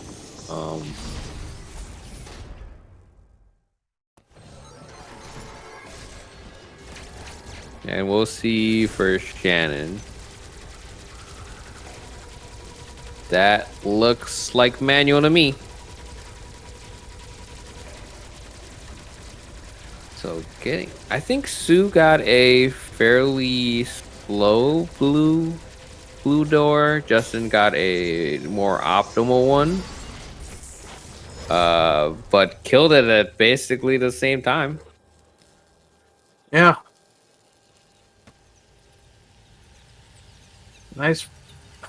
And we'll see for Shannon. That looks like manual to me. So I think Sue got a fairly slow blue door. Justin got a more optimal one. But killed it at basically the same time. Yeah. Nice.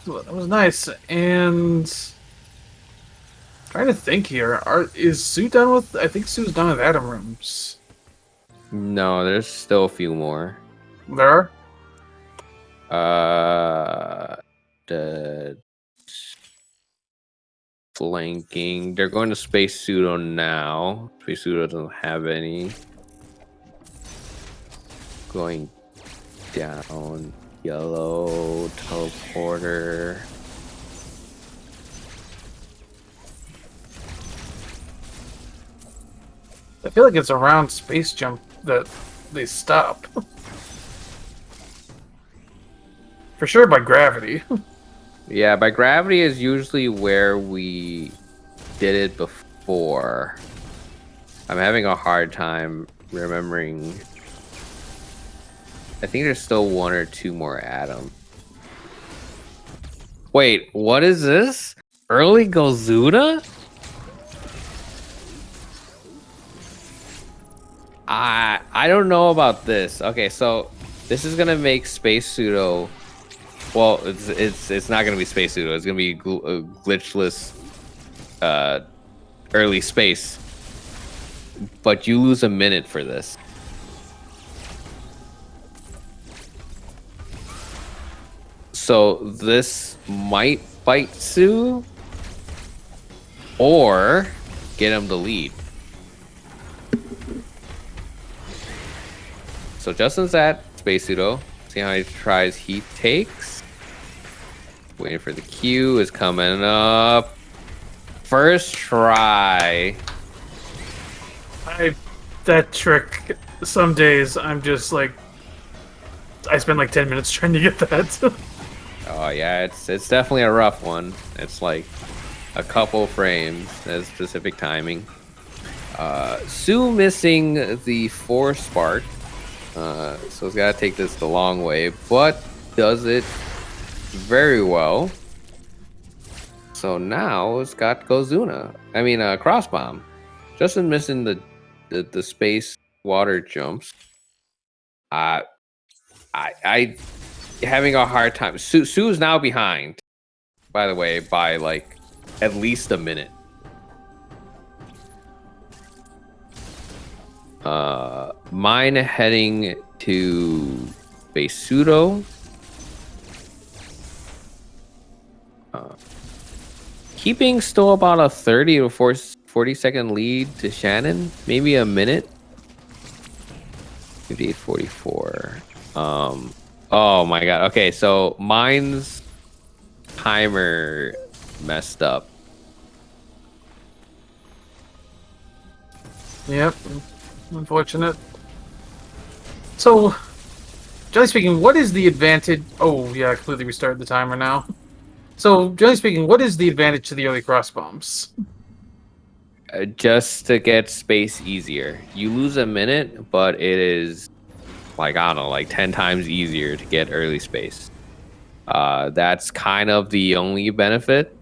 That was nice. And trying to think here. Is Sue done with? I think Sue's done with Atom Rooms. No, there's still a few more. There are? The flanking. They're going to Space Pseudo now. Space Pseudo doesn't have any. Going down. Yellow teleporter. I feel like it's around Space Jump that they stop. For sure by gravity. Yeah, by gravity is usually where we did it before. I'm having a hard time remembering. I think there's still 1 or 2 more atoms. Wait, what is this? Early Gozuda? I don't know about this. Okay, so this is gonna make Space Pseudo. Well, it's not gonna be Space Pseudo. It's gonna be glitchless, early space. But you lose a minute for this. So this might bite Sue, or get him the lead. So Justin's at Space Pseudo. See how many tries he takes. Waiting for the Q is coming up. First try. That trick, some days I'm just like, I spend like 10 minutes trying to get that. Oh yeah, it's definitely a rough one. It's like a couple frames at specific timing. Sue missing the 4 spark. So it's gotta take this the long way, but does it very well. So now it's got Gozuna. I mean, cross bomb. Justin missing the space water jumps. I having a hard time. Sue's now behind, by the way, by like at least a minute. Mine heading to Besudo. Keeping still about a 30 to 40-second lead to Shannon. Maybe a minute. 58:44. Oh my god. Okay, so mine's timer messed up. Yep. Unfortunate. So, generally speaking, what is the advantage? Oh, yeah, I completely restarted the timer now. So, generally speaking, what is the advantage to the early cross bombs? Just to get space easier. You lose a minute, but it is like, I don't know, like 10 times easier to get early space. That's kind of the only benefit,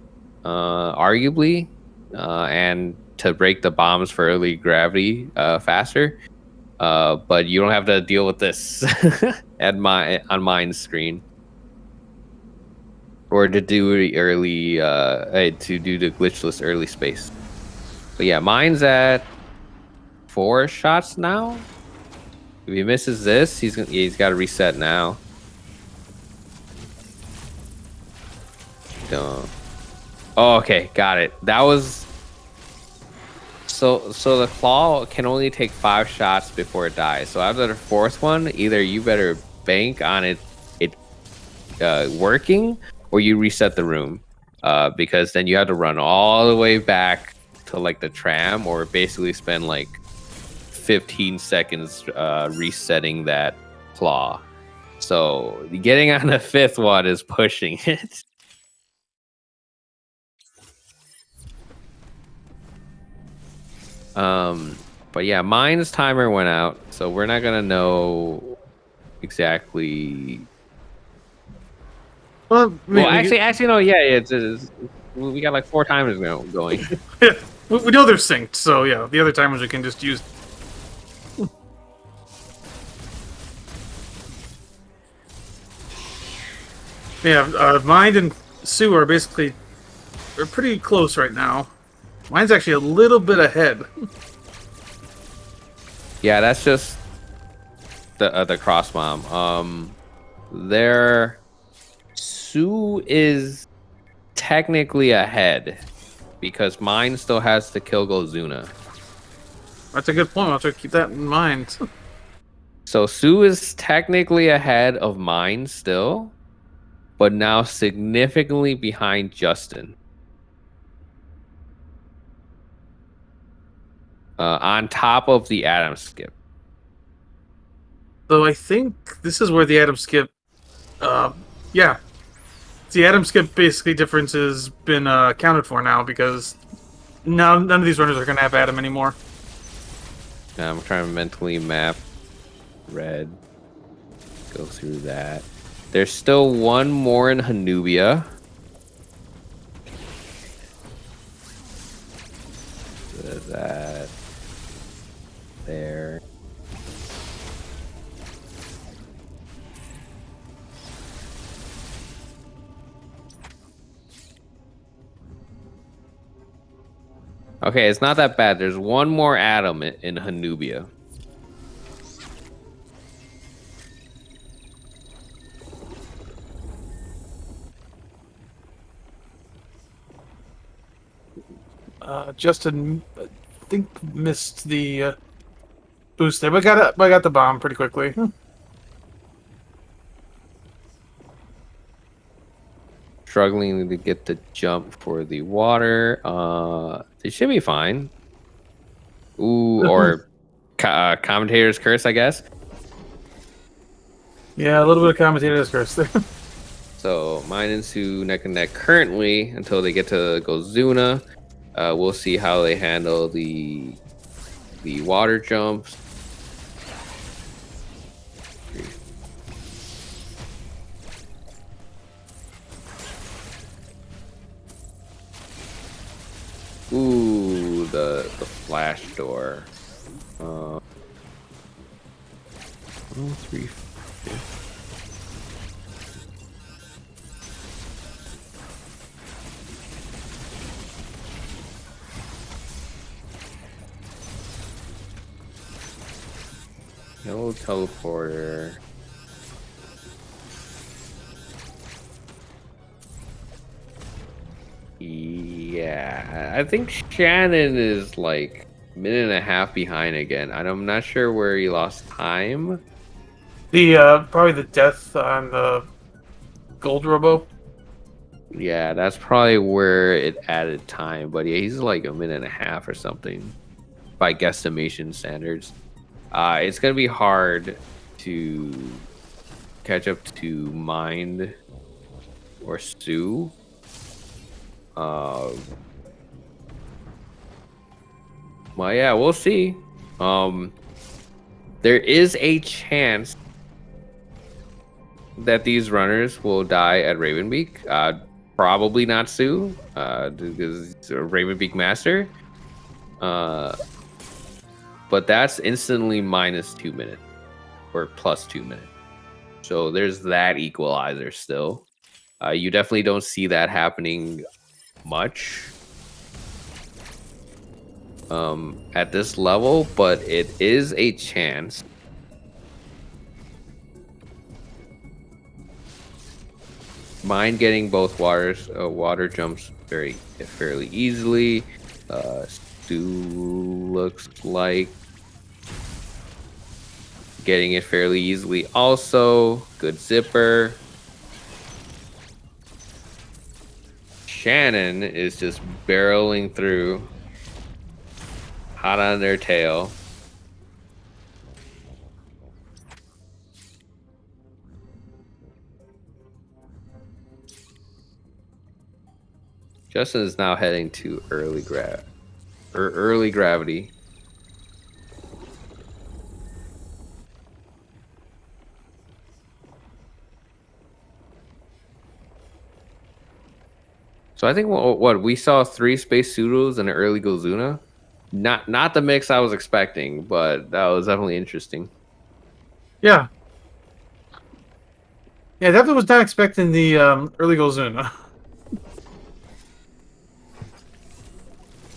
arguably. And to break the bombs for early gravity faster. But you don't have to deal with this on mine's screen. Or to do the early, to do the glitchless early space. But yeah, mine's at 4 shots now. If he misses this, he's got to reset now. Oh, okay, got it. That was so the claw can only take 5 shots before it dies. So after the 4th one, either you better bank on it working, or you reset the room, because then you have to run all the way back to like the tram, or basically spend like 15 seconds resetting that claw. So getting on the 5th one is pushing it. But yeah, mine's timer went out, so we're not gonna know exactly. Well, Actually, no. Yeah, it's we got like 4 timers going. Yeah, we know they're synced, so yeah, the other timers we can just use. Yeah, mine and Sue are basically pretty close right now. Mine's actually a little bit ahead. Yeah, that's just the cross bomb. There, Sue is technically ahead because mine still has to kill Gozuna. That's a good point. I'll have to keep that in mind. So Sue is technically ahead of mine still, but now significantly behind Justin. On top of the Atom skip. So I think this is where the Atom skip. Yeah, the Atom skip basically difference has been accounted for now because now none of these runners are going to have Atom anymore. I'm trying to mentally map red. Go through that. There's still one more in Hanubia. There's that. There. Okay, it's not that bad. There's one more atom in Hanubia. Justin, I think missed the boost there, but got the bomb pretty quickly. Struggling to get the jump for the water. They should be fine. Ooh, or commentator's curse, I guess. Yeah, a little bit of commentator's curse there. So mine and Sue neck and neck currently until they get to Gozuna. We'll see how they handle the water jumps. Ooh, the flash door. 350. No teleporter. Yeah, I think Shannon is like a minute and a half behind again. I'm not sure where he lost time. The probably the death on the gold robo. Yeah, that's probably where it added time. But yeah, he's like a minute and a half or something by guesstimation standards. It's gonna be hard to catch up to Mind or Sue. Well, yeah, we'll see. There is a chance that these runners will die at Raven Beak. Probably not Sue, because it's a Raven Beak master. But that's instantly minus 2 minutes or plus 2 minutes. So there's that equalizer still. You definitely don't see that happening much at this level, but it is a chance. Mind getting both water jumps fairly easily. Stu looks like getting it fairly easily also. Good zipper. Shannon is just barreling through, hot on their tail. Justin is now heading to early gravity. So I think what we saw 3 space pseudos and an early Gozuna. Not the mix I was expecting, but that was definitely interesting. Yeah. Yeah, definitely was not expecting the early Gozuna.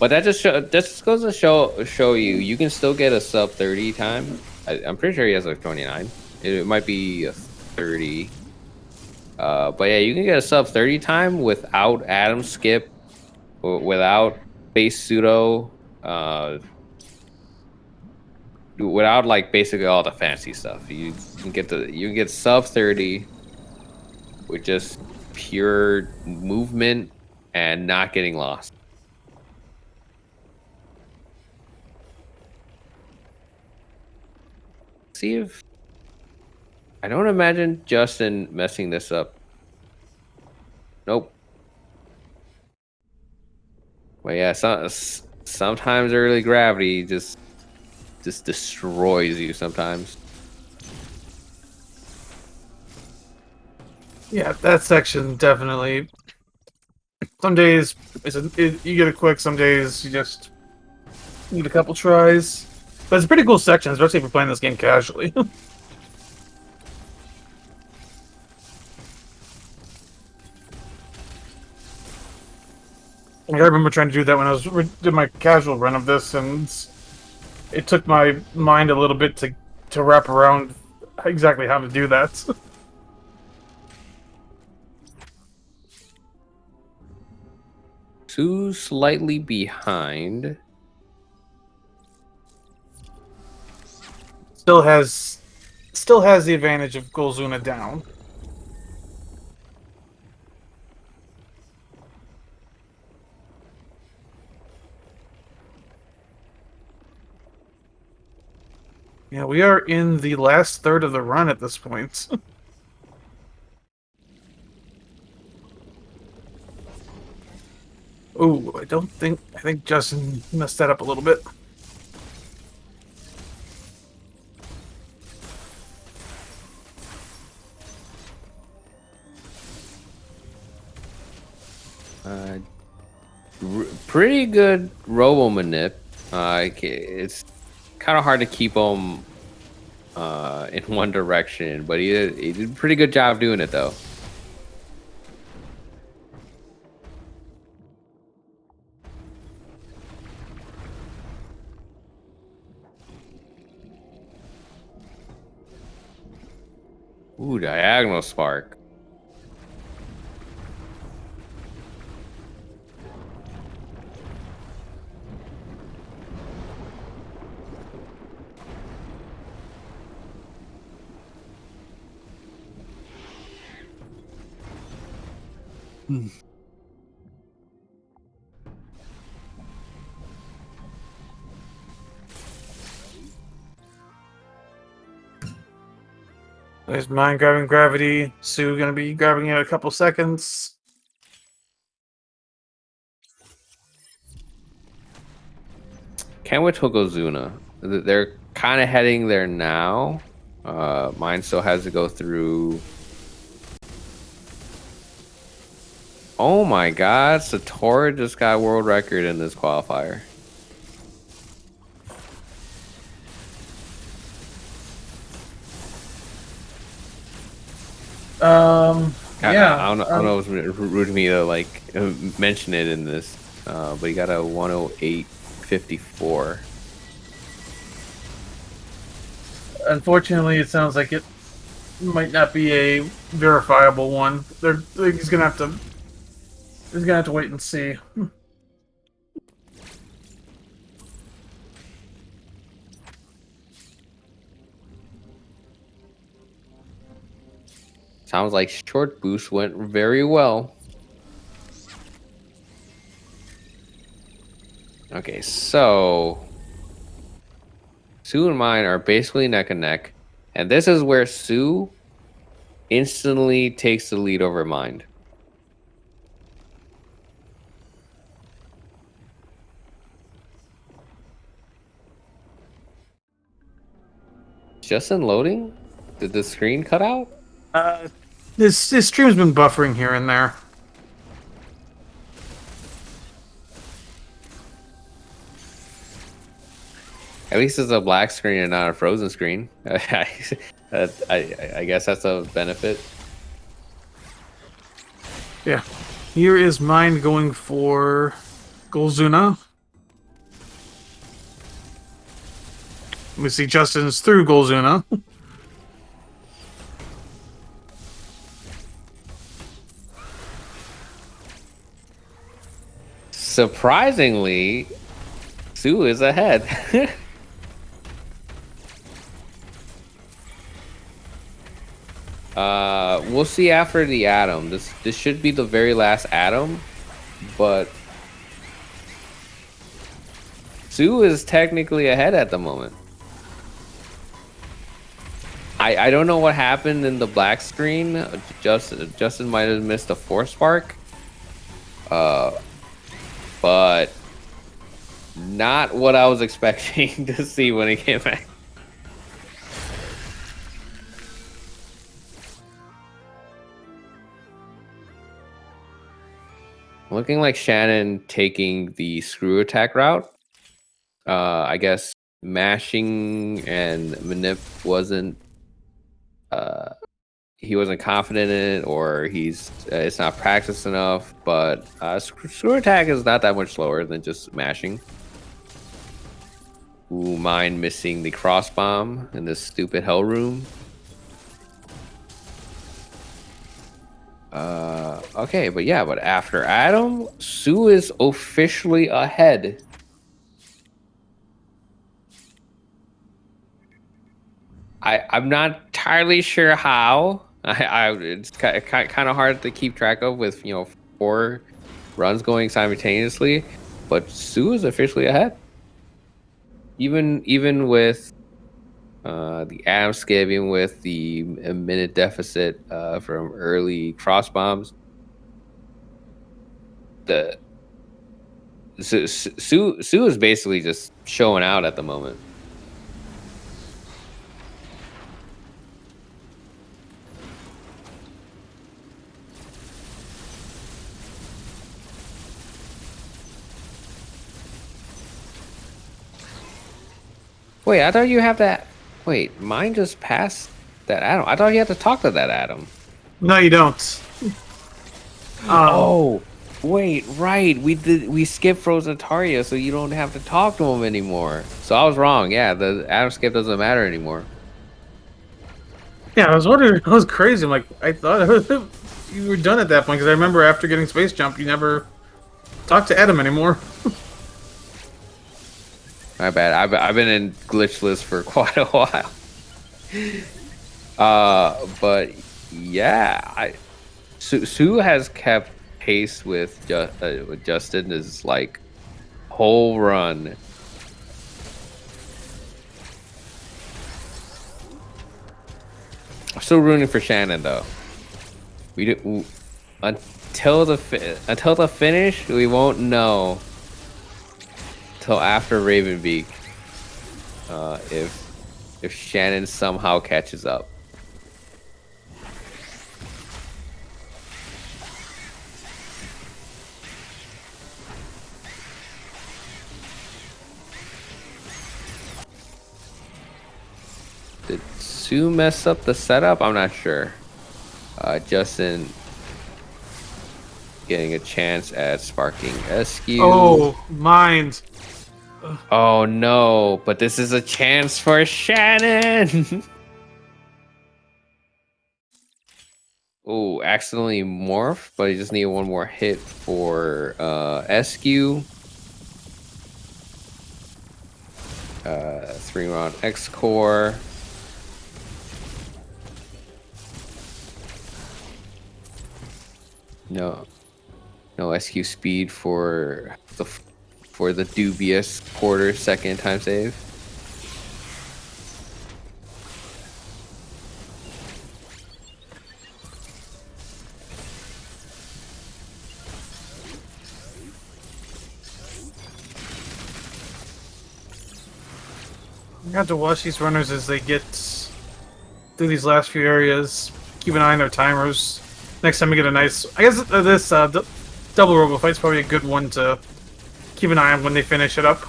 But that just goes to show you can still get a sub 30 time. I'm pretty sure he has like 29. It might be a 30. But yeah, you can get a sub 30 time without Adam skip, without base pseudo, without like basically all the fancy stuff. You can get sub 30 with just pure movement and not getting lost. See if I don't imagine Justin messing this up. Nope. Well, yeah, sometimes early gravity just destroys you sometimes. Yeah, that section definitely. Some days you get it quick. Some days you just need a couple tries. But it's a pretty cool section, especially if you're playing this game casually. I remember trying to do that when I did my casual run of this, and it took my mind a little bit to wrap around exactly how to do that. Two slightly behind. Still has the advantage of Golzuna down. Yeah, we are in the last third of the run at this point. Oh, I think Justin messed that up a little bit. Pretty good robo manip. It's kind of hard to keep him in one direction, but he did a pretty good job doing it though. Ooh, diagonal spark. There's mine grabbing gravity. Sue gonna be grabbing it in a couple seconds. Can't wait till Gozuna. They're kind of heading there now. Mine still has to go through. Oh my god, Satora just got world record in this qualifier. Yeah. I don't know if it's rude of me to like mention it in this, but he got a 108.54. Unfortunately, it sounds like it might not be a verifiable one. He's gonna have to. He's gonna have to wait and see. Sounds like short boost went very well. Okay, so Sue and mine are basically neck and neck, and this is where Sue instantly takes the lead over mine. Just in loading? Did the screen cut out? This stream's been buffering here and there. At least it's a black screen and not a frozen screen. I guess that's a benefit. Yeah. Here is mine going for Golzuna. We see Justin's through Golzuna. Surprisingly, Sue is ahead. We'll see after the atom. This should be the very last atom, but Sue is technically ahead at the moment. I don't know what happened in the black screen. Justin might have missed a force spark. But not what I was expecting to see when he came back. Looking like Shannon taking the screw attack route. I guess mashing and manip wasn't. He wasn't confident in it, or it's not practiced enough. But screw attack is not that much slower than just mashing. Ooh, mine missing the cross bomb in this stupid hell room. Okay, but after Adam, Sue is officially ahead. I'm not entirely sure how. It's kind of hard to keep track of with 4 runs going simultaneously, but Sue is officially ahead. Even with the Adam skip, even with the minute deficit from early cross bombs, Sue is basically just showing out at the moment. Wait, I thought you have that. Wait, mine just passed that Adam. I thought you had to talk to that Adam. No, you don't. Oh, wait, right. We skipped Frozen Taria, so you don't have to talk to him anymore. So I was wrong. Yeah, the Adam skip doesn't matter anymore. Yeah, I was wondering. I was crazy. I'm like, I thought you were done at that point because I remember after getting Space Jump, you never talked to Adam anymore. My bad. I've been in glitchless for quite a while. But yeah, Sue has kept pace with Justin's like whole run. I'm still rooting for Shannon though. We do until the finish. We won't know till after Raven Beak. If Shannon somehow catches up. Did Sue mess up the setup? I'm not sure. Justin getting a chance at sparking SQ. Oh, mind. Oh no, but this is a chance for Shannon. Oh, accidentally morph, but he just need one more hit for SQ. 3-round X core. No SQ speed for the dubious quarter second time save. You have to watch these runners as they get through these last few areas. Keep an eye on their timers. Next time we get a nice... I guess this double robo fight's probably a good one to keep an eye on when they finish it up.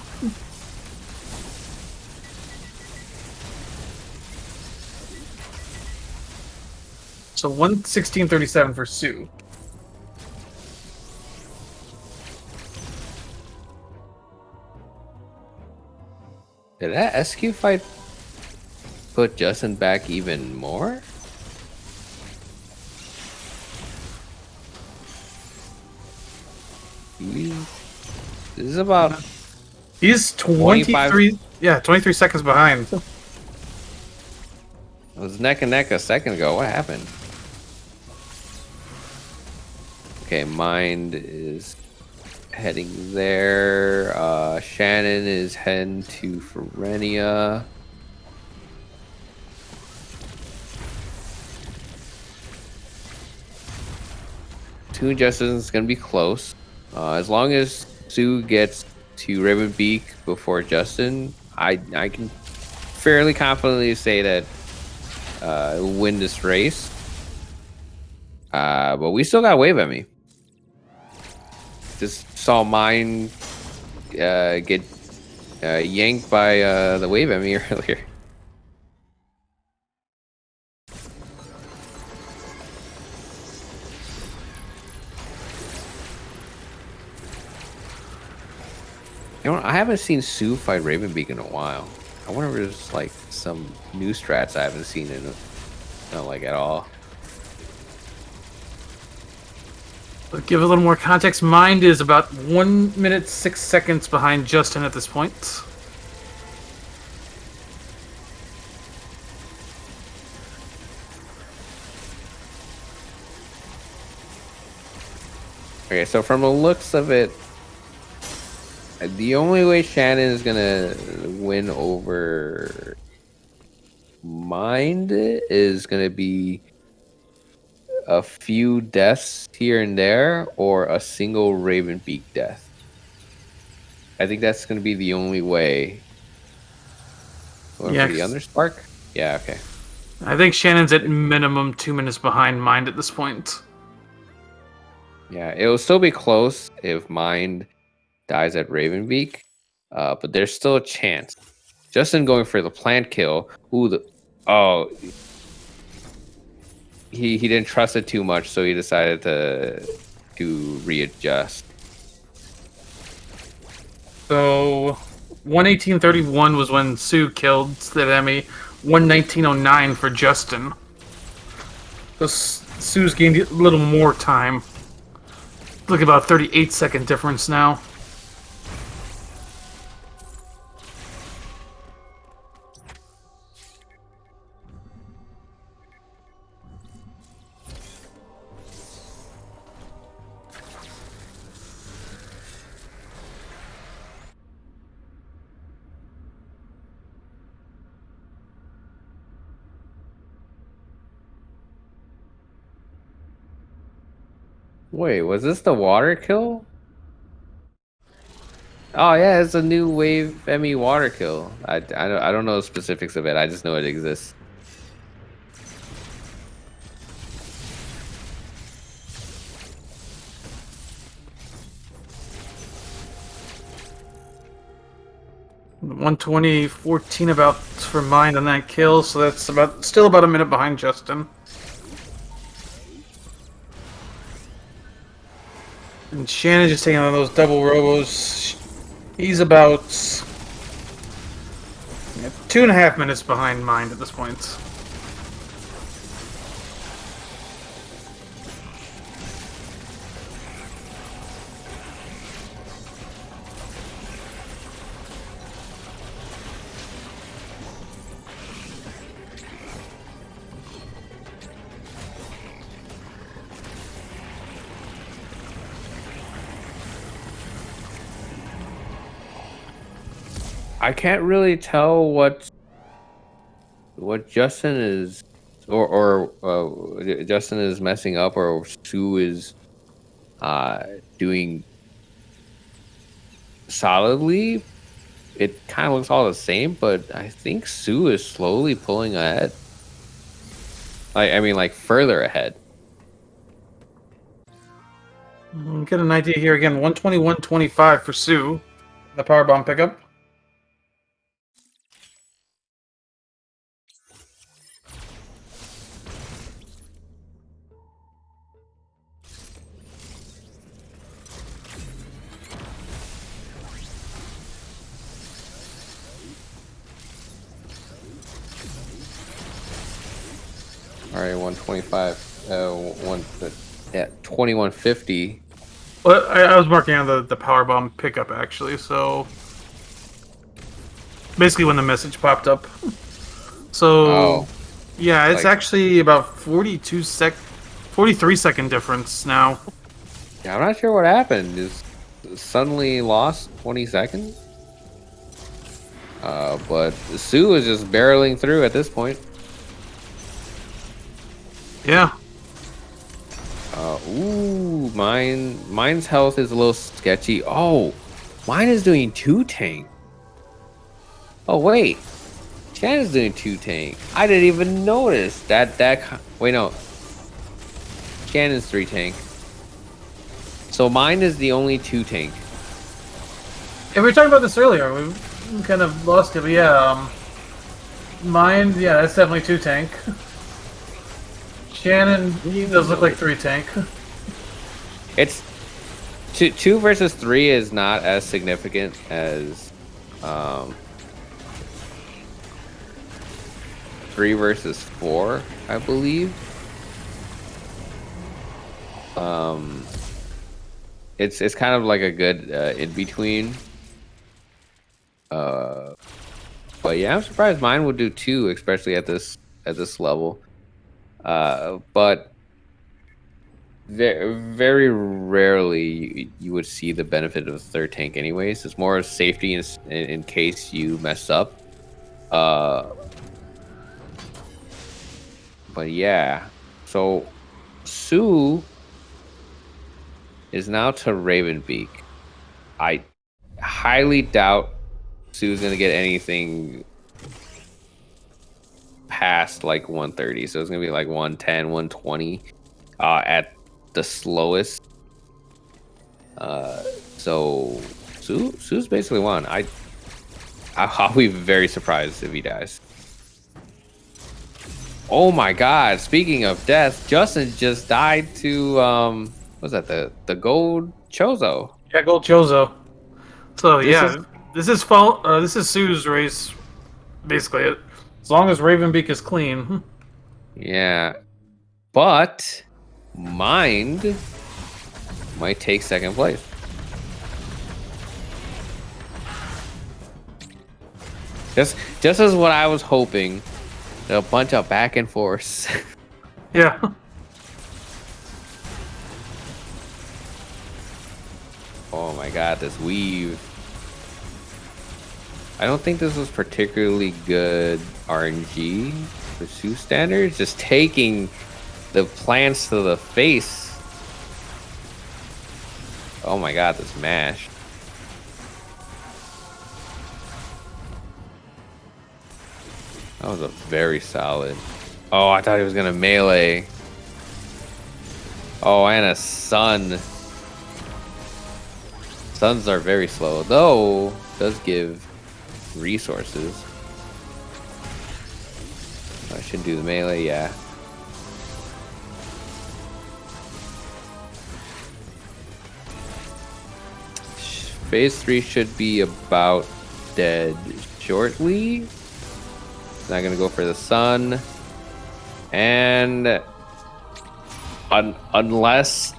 So 1:16:37 for Sue. Did that SQ fight put Justin back even more? This is about... He's 23... Yeah, 23 seconds behind. It was neck and neck a second ago. What happened? Okay, Mind is heading there. Shannon is heading to Ferenia. Sue and Justin's gonna be close. As long as Sue gets to Raven Beak before Justin, I can fairly confidently say that win this race. But we still got wave at me. Just saw mine get yanked by the wave at me earlier. You know, I haven't seen Sue fight Raven Beak in a while. I wonder if there's like some new strats I haven't seen in not like at all. But give a little more context. Mind is about 1 minute 6 seconds behind Justin at this point. Okay, so from the looks of it, the only way Shannon is gonna win over Mind is gonna be a few deaths here and there, or a single Raven Beak death. I think that's gonna be the only way. Going Yeah, for the Underspark? Yeah, okay. I think Shannon's at minimum 2 minutes behind Mind at this point. Yeah, it will still be close if Mind dies at Raven Beak, but there's still a chance. Justin going for the plant kill. Ooh, oh, he didn't trust it too much, so he decided to readjust. So 118.31 was when Sue killed Stidemi. 119.09 for Justin. So Sue's gained a little more time. Look, about 38-second difference now. Wait, was this the water kill? Oh yeah, it's a new wave Emmy water kill. I don't know the specifics of it. I just know it exists. $120.14 about for mine on that kill, so that's still about a minute behind Justin. And Shannon just taking on those double robos. He's about 2.5 minutes behind mine at this point. I can't really tell what Justin is or Justin is messing up or Sue is doing solidly. It kind of looks all the same, but I think Sue is slowly pulling ahead. I mean, like further ahead. Get an idea here again. 121.25 for Sue. The powerbomb pickup. All right, 125. 2150. Well, I was marking on the powerbomb pickup actually, so basically when the message popped up. So yeah, it's actually about 43-second difference now. Yeah, I'm not sure what happened. Just suddenly lost 20 seconds. But Sue is just barreling through at this point. Yeah. Ooh, mine's health is a little sketchy. Oh, mine is doing 2 tank. Oh wait, Shannon's doing 2 tank. I didn't even notice that. Wait, no. Shannon's 3 tank. So mine is the only 2 tank. Yeah, we were talking about this earlier. We kind of lost it, but yeah, mine, yeah, that's definitely 2 tank. Shannon does look like 3 tank. It's 2 versus 3 is not as significant as 3 versus 4, I believe. It's kind of like a good in between. But yeah, I'm surprised mine would do 2, especially at this level. But very rarely you would see the benefit of a 3rd tank anyways. It's more safety in case you mess up. But yeah, so Sue is now to Raven Beak. I highly doubt Sue's gonna get anything past like 130, so it's gonna be like 110, 120 at the slowest. So Sue's basically won. I'll be very surprised if he dies. Oh my god, speaking of death, Justin just died to what's that, the gold Chozo. Yeah, Gold Chozo. So This yeah, is this is Sue's race, basically. As long as Raven Beak is clean. yeah. But Mind might take second place. Just as what I was hoping. A bunch of back and forth. Yeah. Oh my god, this weave. I don't think this was particularly good RNG for Sue standards. Just taking the plants to the face. Oh my god, this mash. That was a very solid. Oh, I thought he was gonna melee. Oh, and a sun. Suns are very slow, though does give resources. I should do the melee, yeah. Phase 3 should be about dead shortly. Not gonna go for the sun. And unless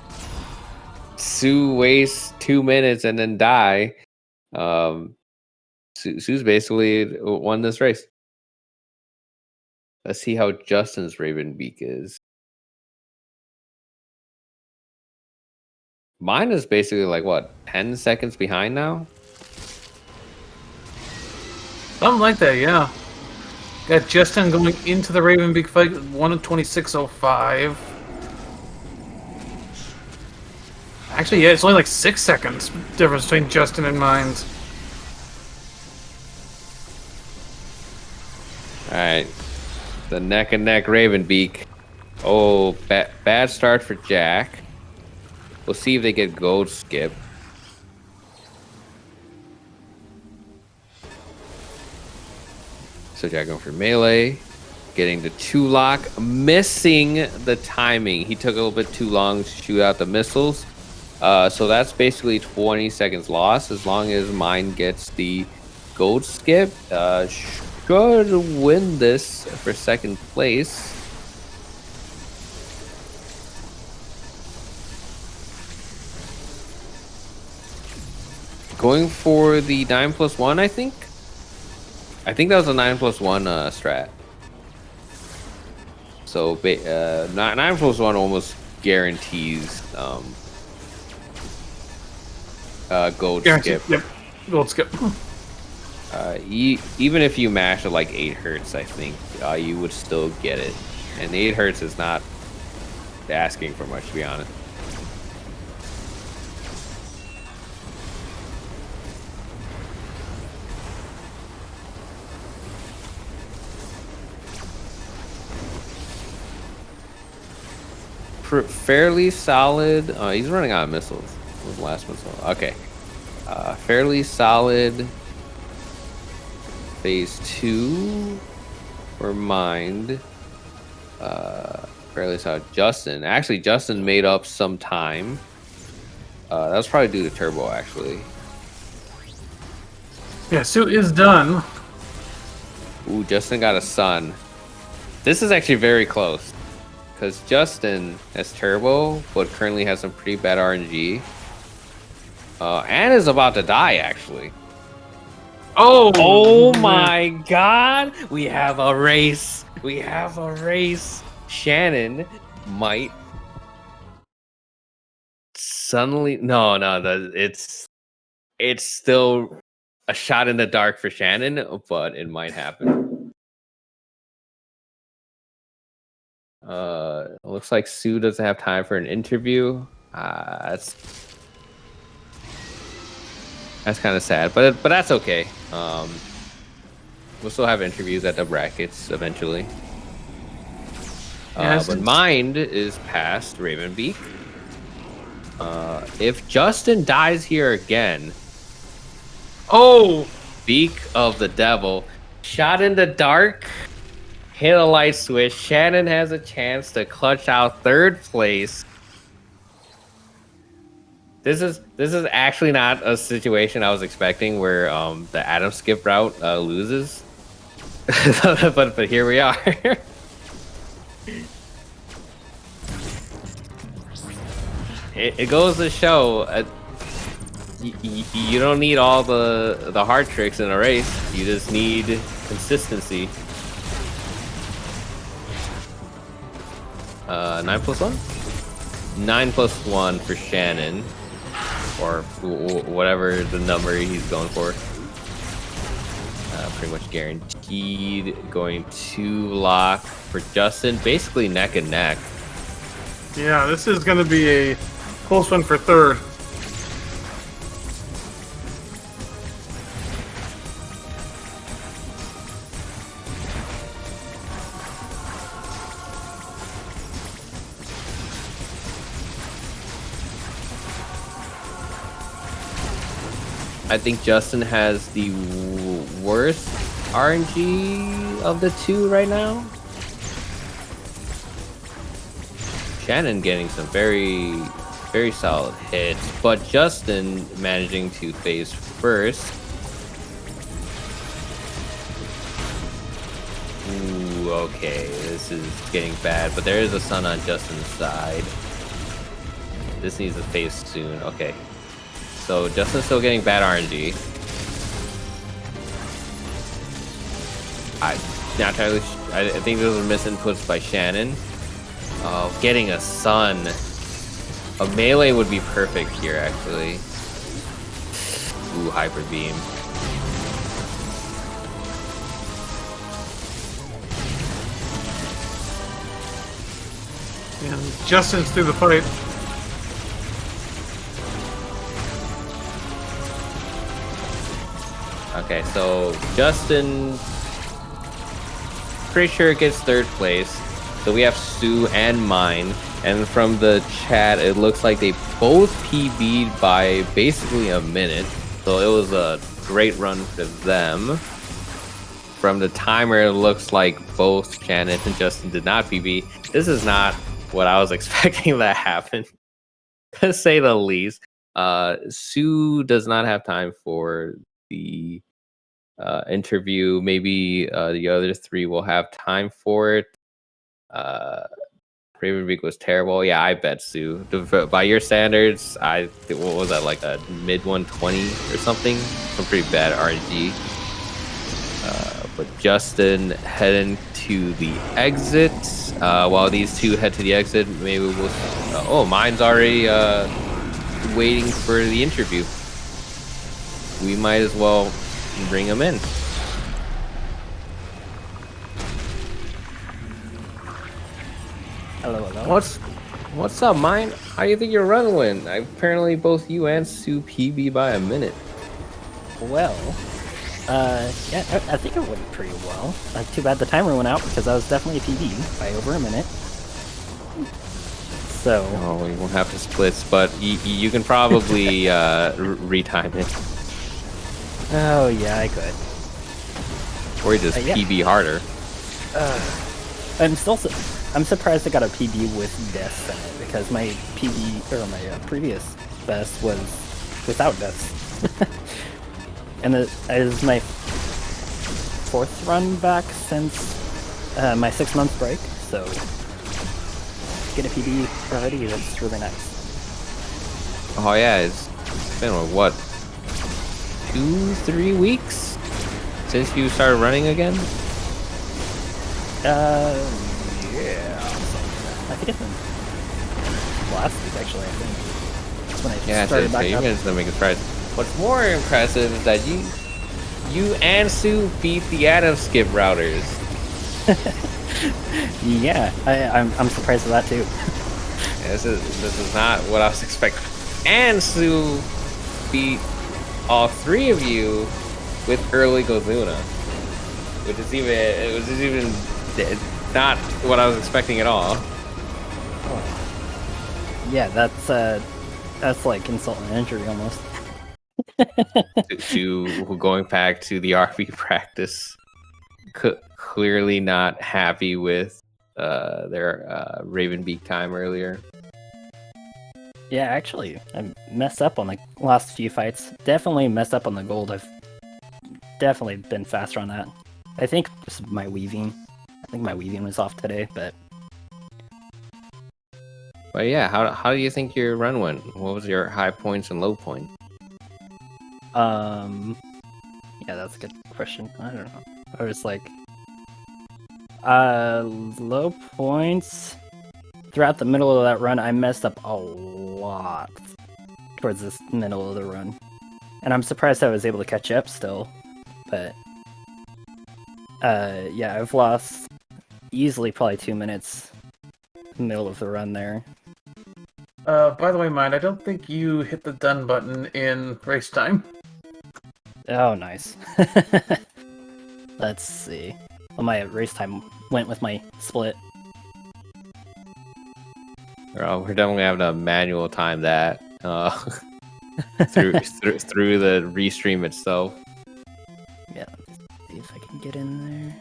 Sue wastes 2 minutes and then die, Sue's basically won this race. Let's see how Justin's Raven Beak is. Mine is basically like what, 10 seconds behind now? Something like that, yeah. Got Justin going into the Raven Beak fight, 1:26:05. Actually, yeah, it's only like 6 seconds difference between Justin and Mines. Alright. The neck and neck Raven Beak. Oh, bad start for Jack. We'll see if they get gold skip. So Jack going for melee. Getting the 2-lock. Missing the timing. He took a little bit too long to shoot out the missiles. So that's basically 20 seconds lost. As long as mine gets the gold skip. Should win this for second place. Going for the 9+1, I think. I think that was a 9+1 strat. So 9+1 almost guarantees gold skip. Yep, gold skip. Even if you mash at like 8 hertz, I think you would still get it. And 8 hertz is not asking for much, to be honest. Fairly solid. He's running out of missiles. What was the last missile? Okay. Fairly solid. Phase 2 for Mind. Fairly solid. Justin. Actually, Justin made up some time. That was probably due to turbo, actually. Yeah, Sue is done. Ooh, Justin got a sun. This is actually very close. Because Justin has turbo, but currently has some pretty bad RNG. And is about to die, actually. Oh my god! We have a race! We have a race! Shannon might suddenly... No, it's still a shot in the dark for Shannon, but it might happen. Looks like Sue doesn't have time for an interview. That's kind of sad, but that's okay. We'll still have interviews at the brackets eventually. But Mind is past Raven Beak. If Justin dies here again, oh, Beak of the devil. Shot in the dark. Hit a light switch. Shannon has a chance to clutch out third place. This is actually not a situation I was expecting where the Adam skip route loses. but here we are. it goes to show you don't need all the hard tricks in a race. You just need consistency. 9 plus 1? 9 plus 1 for Shannon. Or whatever the number he's going for. Pretty much guaranteed. Going to lock for Justin. Basically neck and neck. Yeah, this is going to be a close one for third. I think Justin has the worst RNG of the two right now. Shannon getting some very, very solid hits, but Justin managing to phase first. Ooh, okay, this is getting bad, but there is a sun on Justin's side. This needs to phase soon. Okay. So Justin's still getting bad RNG. I'm not entirely. I think those are misinputs by Shannon. Getting a sun. A melee would be perfect here, actually. Ooh, hyper beam. And Justin's through the fight. Okay, so Justin, pretty sure gets third place. So we have Sue and mine. And from the chat, it looks like they both PB'd by basically a minute. So it was a great run for them. From the timer, it looks like both Shannon and Justin did not PB. This is not what I was expecting to happen, to say the least. Sue does not have time for the interview. Maybe the other three will have time for it. Raven Beak was terrible. Yeah, I bet Sue. By your standards, what was that, like a mid 120 or something? Some pretty bad RNG. But Justin heading to the exit. While these two head to the exit, maybe we'll. Oh, mine's already waiting for the interview. We might as well bring him in. Hello, hello. What's up, mine? How do you think your run went? Apparently, both you and Sue PB by a minute. Well, yeah, I think it went pretty well. Too bad the timer went out because I was definitely a PB by over a minute. So. Oh, we won't have to splits, but you can probably retime it. Oh yeah, I could. Or you just yeah. PB harder. I'm surprised I got a PB with deaths in it because my PB or my previous best was without deaths. And it is my fourth run back since my 6 month break, so get a PB already. That's really nice. Oh yeah, it's been what, 2-3 weeks since you started running again? Yeah. I think it's been last week, actually. I think that's when I started back up. You're gonna make a surprise. What's more impressive is that you and Sue beat the Adam skip routers. Yeah, I'm surprised at that too. Yeah, this is not what I was expecting. And Sue beat all three of you with early Gozuna, which is even not what I was expecting at all. Oh. Yeah, that's like insult and injury almost. to going back to the RB practice. Clearly not happy with their Raven Beak time earlier. Yeah, actually, I messed up on the last few fights. Definitely messed up on the gold. I've definitely been faster on that. I think just my weaving. I think my weaving was off today, but yeah, how do you think your run went? What was your high points and low points? yeah, that's a good question. I don't know. I was like, low points. Throughout the middle of that run, I messed up a lot towards this middle of the run. And I'm surprised I was able to catch up still. But, yeah, I've lost easily probably 2 minutes middle of the run there. By the way, Mine, I don't think you hit the done button in race time. Oh, nice. Let's see. Well, my race time went with my split. We're definitely having to manual time that through the restream itself. Yeah, let's see if I can get in there.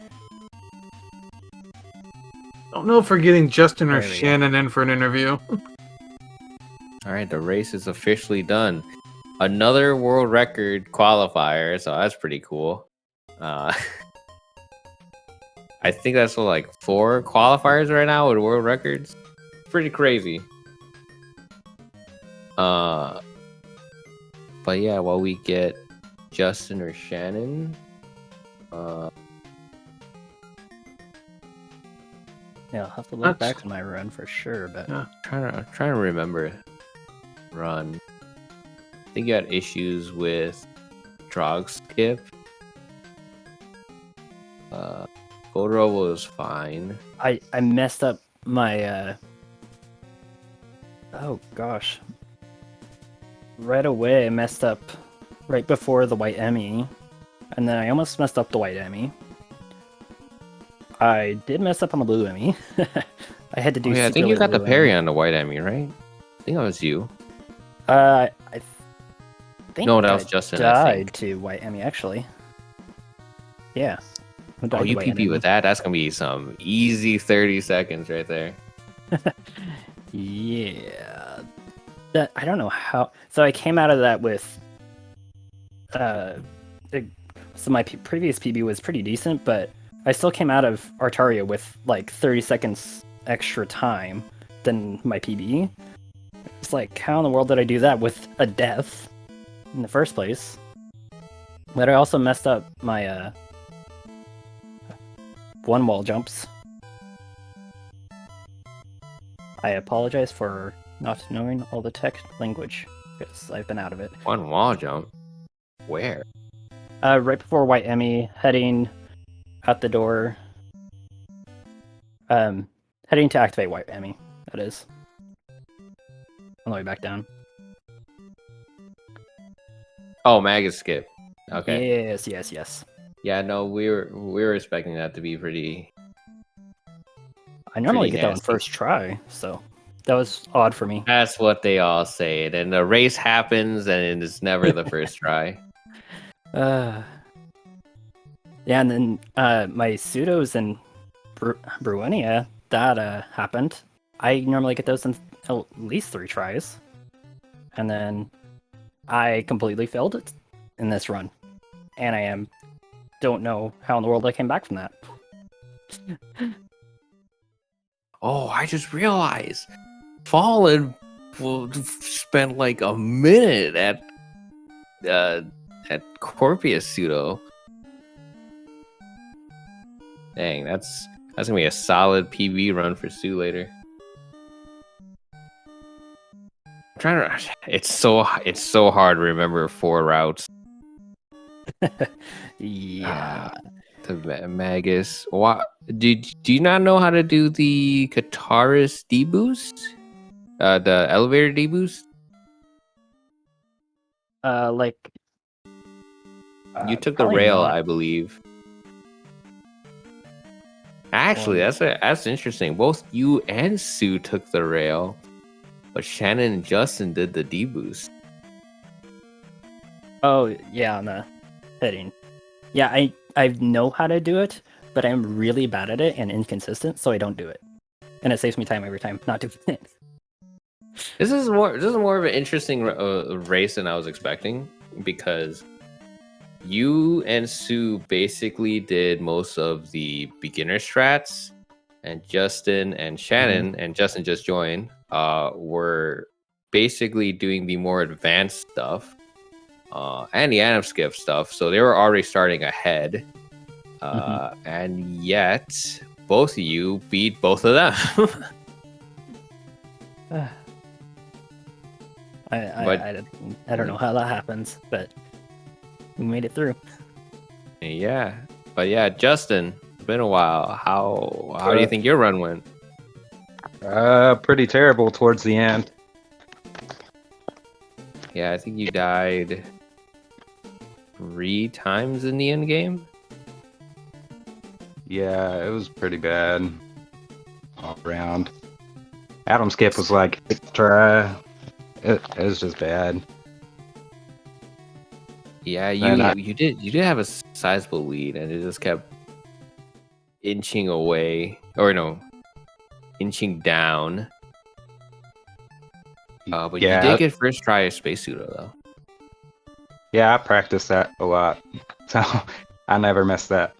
Don't know if we're getting Justin or There we go. Shannon in for an interview. All right, the race is officially done. Another world record qualifier, so that's pretty cool. I think that's like 4 qualifiers right now with world records. Pretty crazy. But yeah, while we get Justin or Shannon, Yeah, I'll have to look back to my run for sure, but trying to remember run. I think you had issues with drog skip. Gold roll was fine. I messed up my oh gosh. Right away I messed up right before the white Emmy. And then I almost messed up the white Emmy. I did mess up on the blue Emmy. I had to do I think you got the parry on the white Emmy, right? I think that was you. I think no, that was Justin. Died to white Emmy actually. Yeah. Oh, you PP with that? That's gonna be some easy 30 seconds right there. Yeah. I don't know how. So I came out of that with. So my previous PB was pretty decent, but I still came out of Artaria with like 30 seconds extra time than my PB. It's like, how in the world did I do that with a death in the first place? But I also messed up my one wall jumps. I apologize for not knowing all the tech language because I've been out of it. One wall jump? Where? Right before white Emmy, heading out the door. Heading to activate white Emmy, that is. On the way back down. Oh, Magus skip. Okay. Yes. Yeah, no, we were expecting that to be pretty. I normally pretty get that on nasty. first try, so that was odd for me. That's what they all say. And the race happens, and it's never the first try. Yeah, and then my pseudos and Bruenia, that happened. I normally get those in at least 3 tries. And then I completely failed it in this run. And I don't know how in the world I came back from that. Oh, I just realized Fallen spent like a minute at Corpius pseudo. Dang, that's gonna be a solid PB run for Sue later. I'm trying to. It's so hard to remember 4 routes. Yeah. The Magus. What? Do you not know how to do the Kataris deboost? The elevator deboost? You took the rail, not. I believe. Actually, that's interesting. Both you and Sue took the rail, but Shannon and Justin did the deboost. Oh yeah, on the heading. Yeah, I know how to do it, but I'm really bad at it and inconsistent, so I don't do it. And it saves me time every time not doing it. This is more of an interesting race than I was expecting, because you and Sue basically did most of the beginner strats, and Justin and Shannon, and Justin just joined, were basically doing the more advanced stuff, and the anim skip stuff. So they were already starting ahead, and yet both of you beat both of them. I don't know how that happens, but we made it through. Yeah, but yeah, Justin, it's been a while. How do you think your run went? Pretty terrible towards the end. Yeah, I think you died 3 times in the end game. Yeah, it was pretty bad all around. Adam skip was like try. It was just bad. Yeah, you did have a sizable lead, and it just kept inching away, or no, inching down. But Yeah. you did get first try of spacesuit though. Yeah, I practiced that a lot, so I never missed that.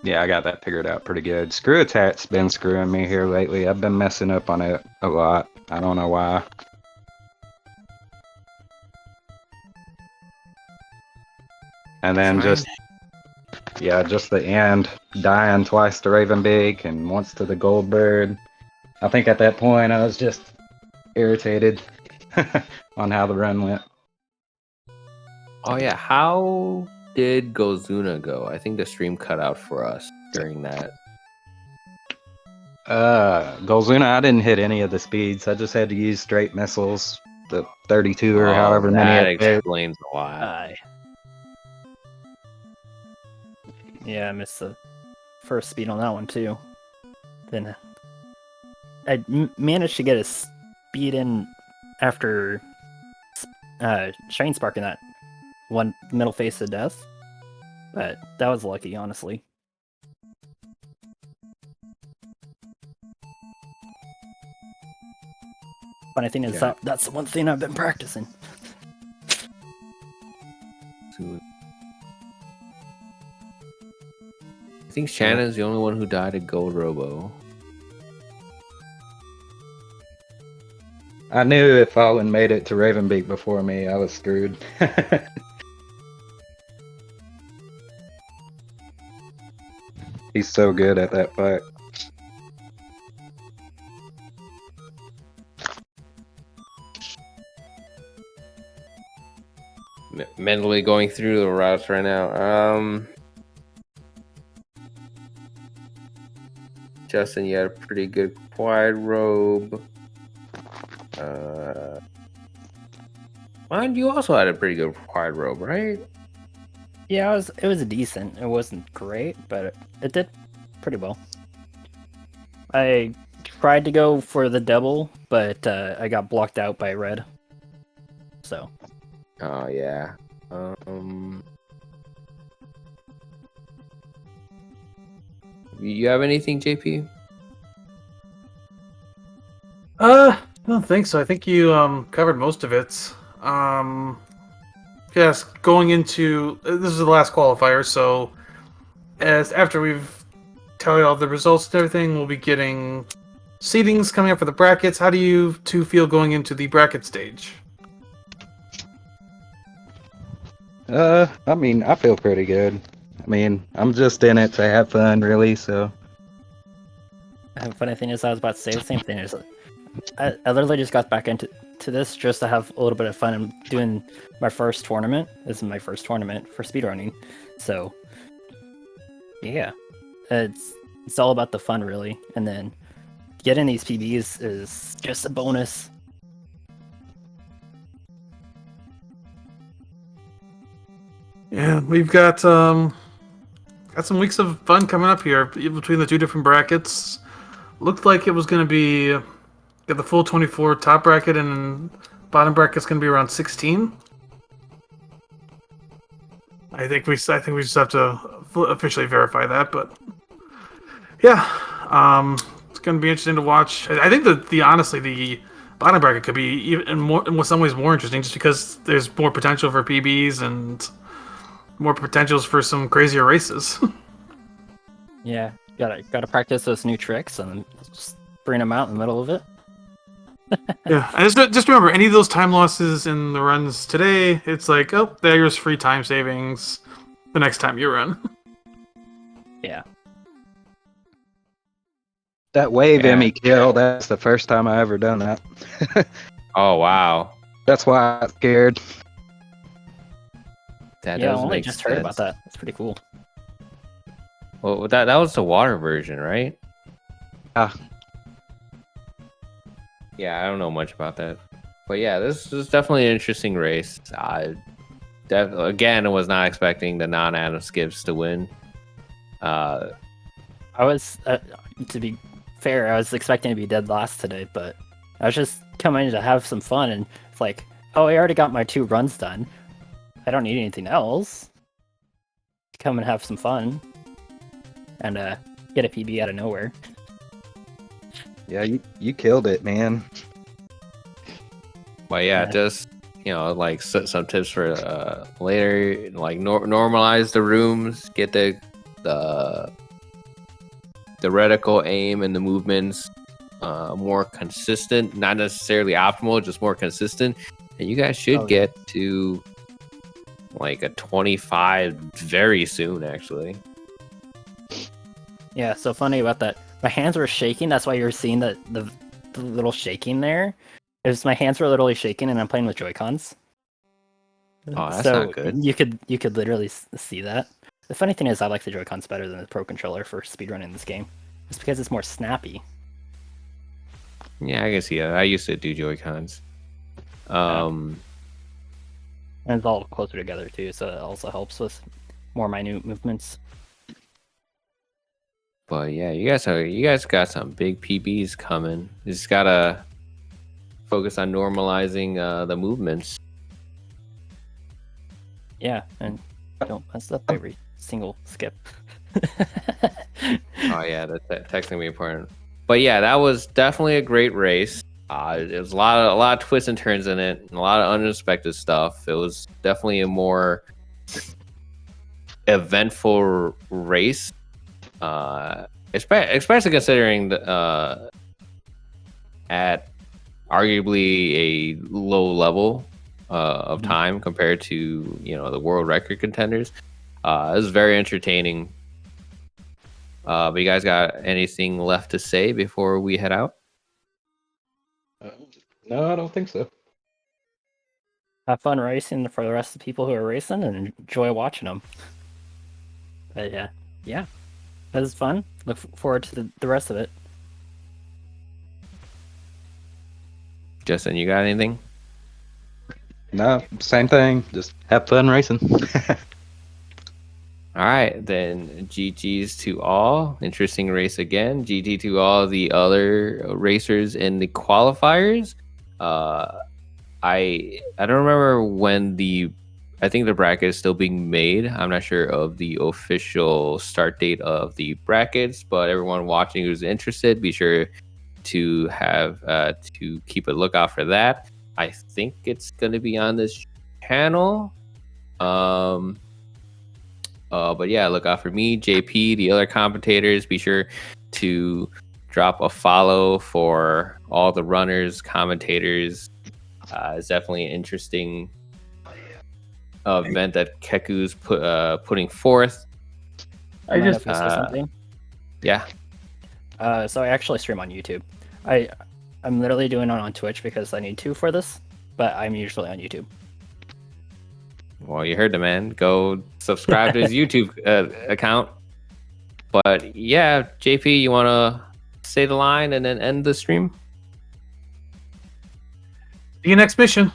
Yeah, I got that figured out pretty good. Screw attack's been screwing me here lately. I've been messing up on it a lot. I don't know why. And then just the end, dying twice to Raven Beak and once to the Goldbird. I think at that point I was just irritated on how the run went. Oh yeah, how did Gozuna go? I think the stream cut out for us during that. Golzuna, I didn't hit any of the speeds. I just had to use straight missiles, the 32 or however many. That I did. explains a lot. Yeah, I missed the first speed on that one too. Then I managed to get a speed in after Shine Sparking that one middle face of death, but that was lucky, honestly. Funny thing is that's the one thing I've been practicing. I think Shannon's the only one who died at Gold Robo. I knew if Fallen made it to Raven Beak before me, I was screwed. He's so good at that fight. Mentally going through the routes right now. Justin, you had a pretty good quiet robe. Mine, you also had a pretty good quiet robe, right? Yeah, it was decent. It wasn't great, but it did pretty well. I tried to go for the double, but I got blocked out by red. So. Oh yeah. You have anything, JP? I don't think so. I think you covered most of it. Yes, going into this is the last qualifier, so after we've tallied all the results and everything, we'll be getting seedings coming up for the brackets. How do you two feel going into the bracket stage? I mean, I feel pretty good. I mean, I'm just in it to have fun, really, so. Funny thing is, I was about to say the same thing. I literally just got back into this just to have a little bit of fun. I'm doing my first tournament. This is my first tournament for speedrunning. So, yeah. It's all about the fun, really. And then getting these PBs is just a bonus. Yeah, we've got some weeks of fun coming up here between the two different brackets. Looked like it was going to be get the full 24 top bracket and Bottom bracket's going to be around 16. I think we just have to officially verify that, but yeah, it's going to be interesting to watch. I think that honestly the bottom bracket could be even more, in some ways, more interesting, just because there's more potential for PBs and more potentials for some crazier races. Yeah, gotta practice those new tricks and then just bring them out in the middle of it. Yeah, and just remember, any of those time losses in the runs today, it's like, oh, there's free time savings the next time you run. Yeah. That wave Yeah. Emmy kill, that's the first time I ever done that. Oh wow, That's why I got scared. that Yeah, I does only make just sense. heard about that. That's pretty cool. Well, that was the water version, right? Ah. Yeah, I don't know much about that, but yeah, this is definitely an interesting race. Again, I was not expecting the non-Adam skips to win. I was, to be fair, I was expecting to be dead last today, but I was just coming to have some fun, and it's like, oh, I already got my 2 runs done. I don't need anything else. Come and have some fun, and get a PB out of nowhere. Yeah, you killed it, man. But yeah, Yeah. just like some tips for later, like normalize the rooms, get the reticle aim and the movements more consistent, not necessarily optimal, just more consistent, and you guys should get to like a 25 very soon, actually. Yeah, so funny about that. My hands were shaking. That's why you're seeing the little shaking there. It was my hands were literally shaking, and I'm playing with Joy-Cons. Oh, that's so not good. You could literally see that. The funny thing is, I like the Joy-Cons better than the Pro Controller for speedrunning this game. It's because it's more snappy. Yeah, I can see that. I used to do Joy-Cons. And it's all closer together too, so it also helps with more minute movements. But yeah, you guys got some big PBs coming. You just gotta focus on normalizing the movements. Yeah, and don't mess up every single skip. Oh yeah, that's technically be important. But yeah, that was definitely a great race. There was a lot of twists and turns in it, and a lot of unexpected stuff. It was definitely a more eventful race, especially considering at arguably a low level of time compared to the world record contenders. It was very entertaining. But you guys got anything left to say before we head out? No, I don't think so. Have fun racing for the rest of the people who are racing, and enjoy watching them. But yeah, that was fun. Look forward to the rest of it. Justin, you got anything? No, same thing. Just have fun racing. All right, then GG's to all. Interesting race again. GG to all the other racers in the qualifiers. I don't remember when I think the bracket is still being made. I'm not sure of the official start date of the brackets, but everyone watching who's interested, be sure to have to keep a lookout for that. I think it's going to be on this channel. But yeah, look out for me, JP, the other commentators. Be sure to drop a follow for all the runners, commentators. It's definitely an interesting event that Keku's putting forth. I just say something. Yeah. So I actually stream on YouTube. I'm literally doing it on Twitch because I need to for this, but I'm usually on YouTube. Well, you heard the man. Go subscribe to his YouTube account. But yeah, JP, you want to say the line and then end the stream? See you next mission.